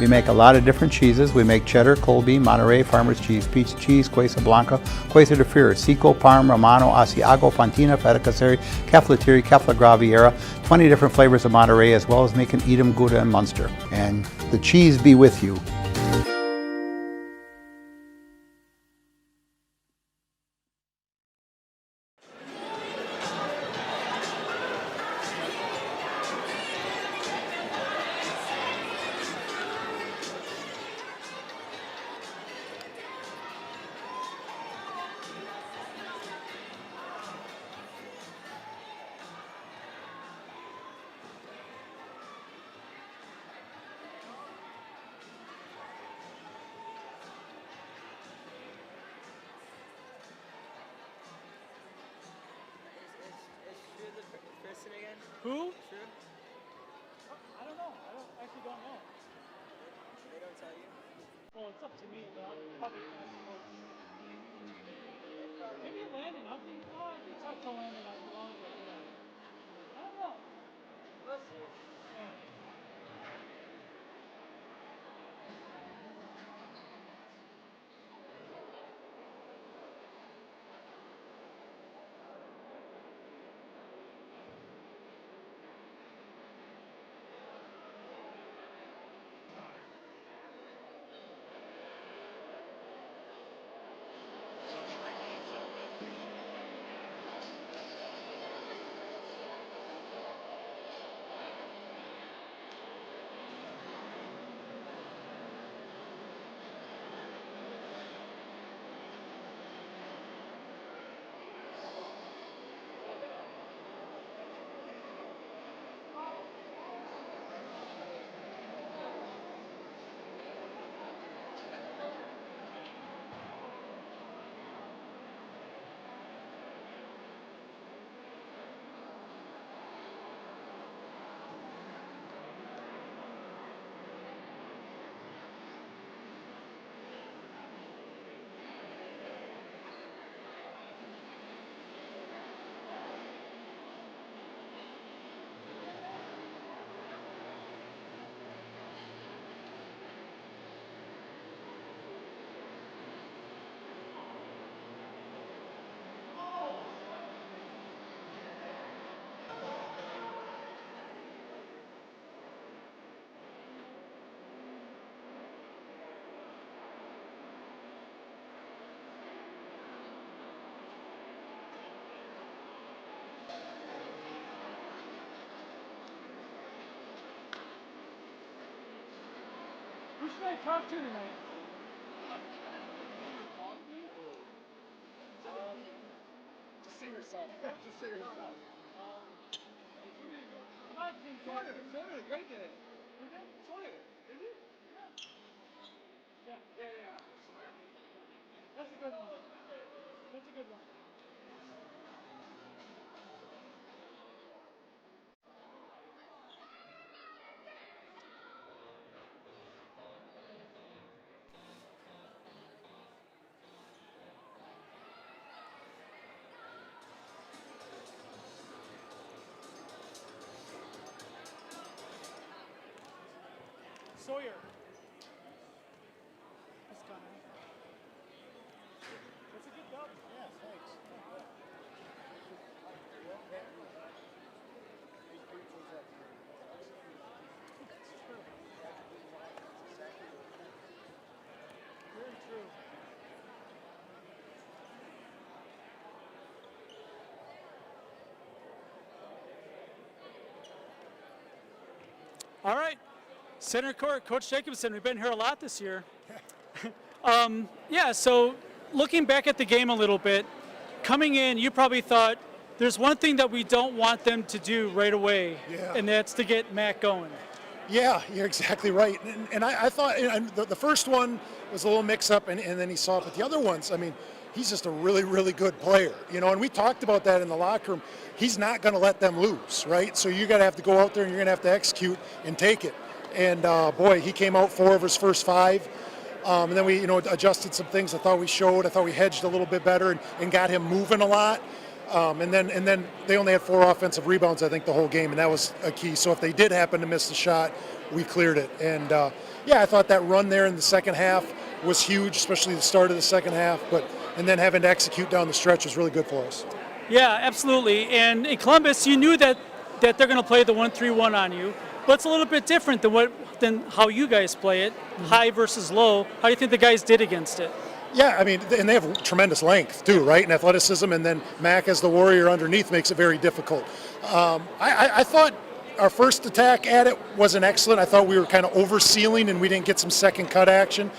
We make a lot of different cheeses. We make cheddar, Colby, Monterey, Farmer's Cheese, Pizza Cheese, Quesa Blanca, Quesa de Freire, Seco, Parm, Romano, Asiago, Fontina, Feta Caseri, Cafetieri, Cafla Graviera, 20 different flavors of Monterey, as well as making Edam, Gouda, and Munster. And the cheese be with you. Who? I don't know. I actually don't know. They don't tell you? Well, it's up to me, but I'll probably ask maybe Landon. I think talk to Landon on the long way. I don't know. Let's see. Yeah. Who should I talk to tonight? Just say yourself. Just say yourself. I think that's great today. Is it? Yeah. That's a good one. That's a good one. Sawyer. He's coming. That's a good dub. Yeah, thanks. Very true. All right. Center court, Coach Jacobson, we've been here a lot this year. Yeah, so looking back at the game a little bit, coming in, you probably thought there's one thing that we don't want them to do right away, and that's to get Matt going. Yeah, you're exactly right. And I thought the first one was a little mix-up, and then he saw it. But the other ones, I mean, he's just a really, really good player. You know, and we talked about that in the locker room. He's not going to let them lose, right? So you're going to have to go out there and you're going to have to execute and take it. And boy, he came out 4 of his first 5. And then we, adjusted some things I thought we showed. I thought we hedged a little bit better and got him moving a lot. And then they only had 4 offensive rebounds, I think, the whole game, and that was a key. So if they did happen to miss the shot, we cleared it. And I thought that run there in the second half was huge, especially the start of the second half. And then having to execute down the stretch was really good for us. Yeah, absolutely. And in Columbus, you knew that they're going to play the 1-3-1 on you, but it's a little bit different than how you guys play it, high versus low. How do you think the guys did against it? Yeah, I mean, and they have tremendous length too, right, and athleticism, and then Mac as the warrior underneath makes it very difficult. I thought our first attack at it wasn't excellent. I thought we were kind of oversealing and we didn't get some second cut action.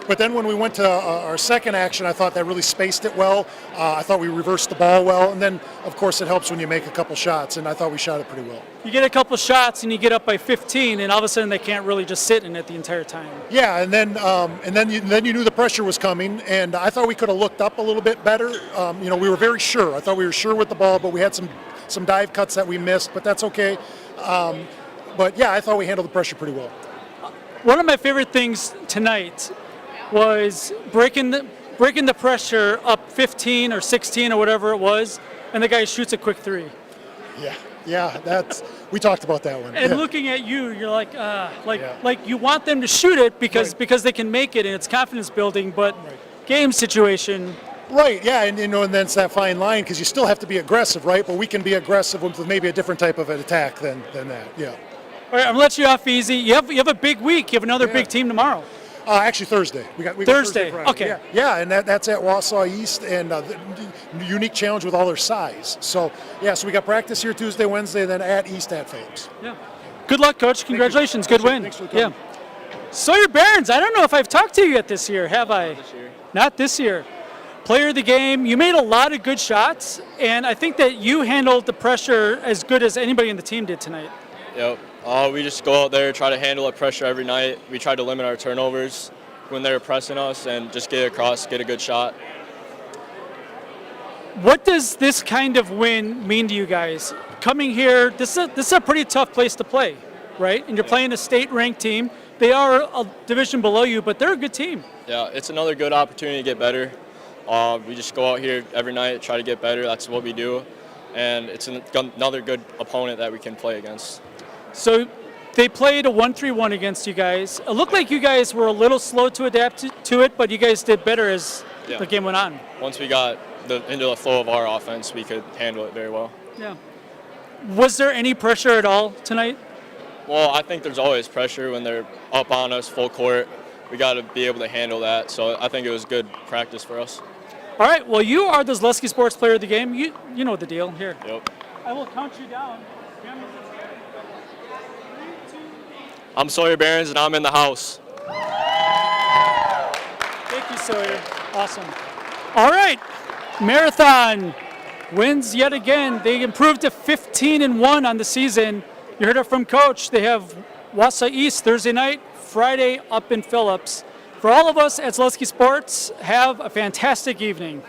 But then when we went to our second action, I thought that really spaced it well. I thought we reversed the ball well. And then, of course, it helps when you make a couple shots, and I thought we shot it pretty well. You get a couple shots and you get up by 15, and all of a sudden they can't really just sit in it the entire time. Yeah, and then you knew the pressure was coming, and I thought we could have looked up a little bit better. We were very sure. I thought we were sure with the ball, but we had some dive cuts that we missed, but that's okay. But yeah, I thought we handled the pressure pretty well. One of my favorite things tonight was breaking the pressure up 15 or 16 or whatever it was, and the guy shoots a quick 3. Yeah, we talked about that one. And looking at you, you're like you want them to shoot it because they can make it and it's confidence building, but game situation. Right, yeah, and then it's that fine line because you still have to be aggressive, right? But we can be aggressive with maybe a different type of an attack than that. Yeah. All right, I'm gonna let you off easy. You have a big week. You have another big team tomorrow. Actually, Thursday. We got Thursday. Friday. Okay. Yeah, and that's at Wausau East, and the unique challenge with all their size. So we got practice here Tuesday, Wednesday, then at East at Phelps. Yeah. Good luck, Coach. Congratulations. Good win. Thanks for coming. Yeah. Sawyer Barons, I don't know if I've talked to you yet this year, have I? Not this year. Not this year. Player of the game. You made a lot of good shots, and I think that you handled the pressure as good as anybody in the team did tonight. Yep. We just go out there, try to handle the pressure every night. We try to limit our turnovers when they're pressing us and just get across, get a good shot. What does this kind of win mean to you guys? Coming here, this is a pretty tough place to play, right? And you're playing a state-ranked team. They are a division below you, but they're a good team. Yeah, it's another good opportunity to get better. We just go out here every night, try to get better. That's what we do. And it's another good opponent that we can play against. So they played a 1-3-1 against you guys. It looked like you guys were a little slow to adapt to it, but you guys did better as the game went on. Once we got into the flow of our offense, we could handle it very well. Yeah. Was there any pressure at all tonight? Well, I think there's always pressure when they're up on us full court. We got to be able to handle that. So I think it was good practice for us. All right. Well, you are the Zaleski Sports Player of the Game. You know the deal here. Yep. I will count you down. I'm Sawyer Barons, and I'm in the house. Thank you, Sawyer. Awesome. All right. Marathon wins yet again. They improved to 15-1 on the season. You heard it from Coach. They have Wausau East Thursday night, Friday up in Phillips. For all of us at Zaleski Sports, have a fantastic evening.